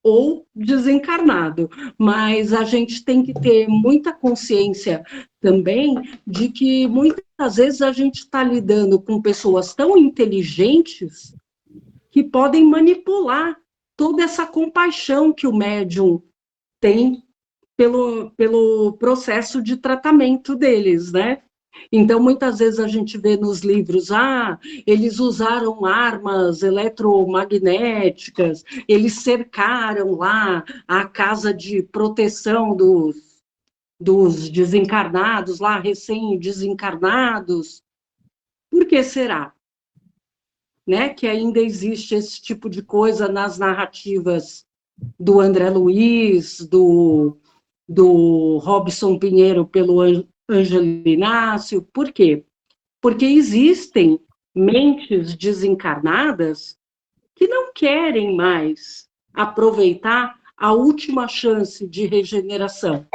ou desencarnado, mas a gente tem que ter muita consciência também de que muitas vezes a gente está lidando com pessoas tão inteligentes que podem manipular toda essa compaixão que o médium tem pelo processo de tratamento deles, né? Então, muitas vezes a gente vê nos livros, eles usaram armas eletromagnéticas, eles cercaram lá a casa de proteção dos desencarnados, lá recém-desencarnados. Por que será? Né, que ainda existe esse tipo de coisa nas narrativas do André Luiz, do Robson Pinheiro pelo Ângelo Inácio. Por quê? Porque existem mentes desencarnadas que não querem mais aproveitar a última chance de regeneração.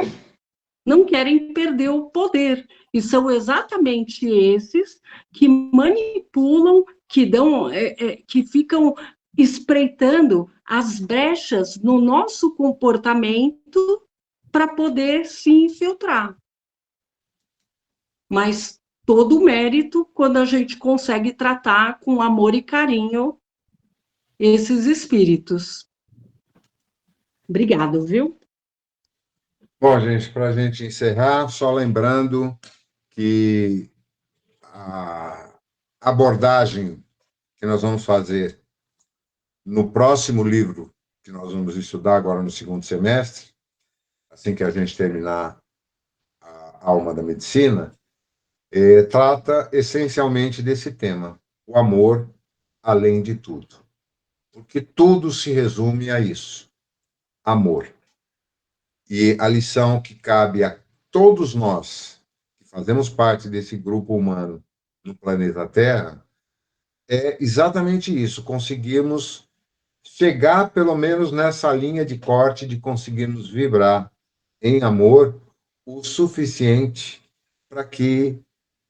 Não querem perder o poder. E são exatamente esses que manipulam, que ficam espreitando as brechas no nosso comportamento para poder se infiltrar. Mas todo o mérito quando a gente consegue tratar com amor e carinho esses espíritos. Obrigado, viu? Bom, gente, para a gente encerrar, só lembrando que a abordagem que nós vamos fazer no próximo livro que nós vamos estudar agora no segundo semestre, assim que a gente terminar a Alma da Medicina, trata essencialmente desse tema, o amor além de tudo. Porque tudo se resume a isso, amor. E a lição que cabe a todos nós, que fazemos parte desse grupo humano no planeta Terra, é exatamente isso, conseguirmos chegar pelo menos nessa linha de corte de conseguirmos vibrar em amor o suficiente para que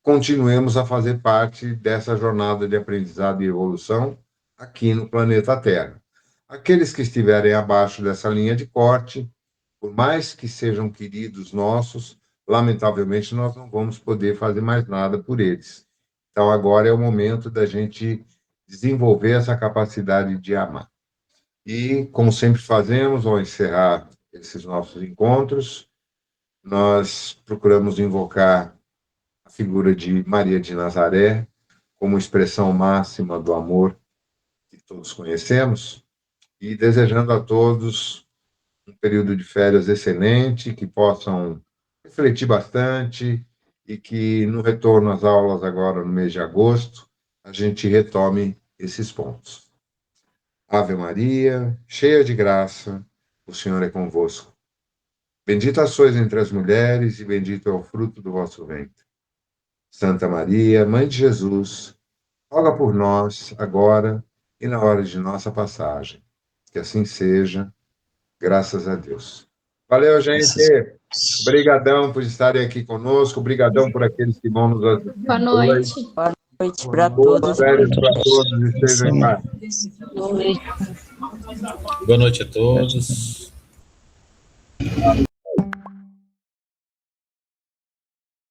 continuemos a fazer parte dessa jornada de aprendizado e evolução aqui no planeta Terra. Aqueles que estiverem abaixo dessa linha de corte, por mais que sejam queridos nossos, lamentavelmente nós não vamos poder fazer mais nada por eles. Então agora é o momento da gente desenvolver essa capacidade de amar. E, como sempre fazemos, ao encerrar esses nossos encontros, nós procuramos invocar a figura de Maria de Nazaré como expressão máxima do amor que todos conhecemos, e desejando a todos um período de férias excelente, que possam refletir bastante e que, no retorno às aulas agora no mês de agosto, a gente retome esses pontos. Ave Maria, cheia de graça, o Senhor é convosco. Bendita sois entre as mulheres e bendito é o fruto do vosso ventre. Santa Maria, Mãe de Jesus, roga por nós, agora e na hora de nossa passagem. Que assim seja, graças a Deus. Valeu, gente! Obrigadão por estarem aqui conosco, obrigadão por aqueles que vão nos ajudar. Boa noite. Boa noite para Boas todos. férias para todos, estejam em paz. Boa noite a todos.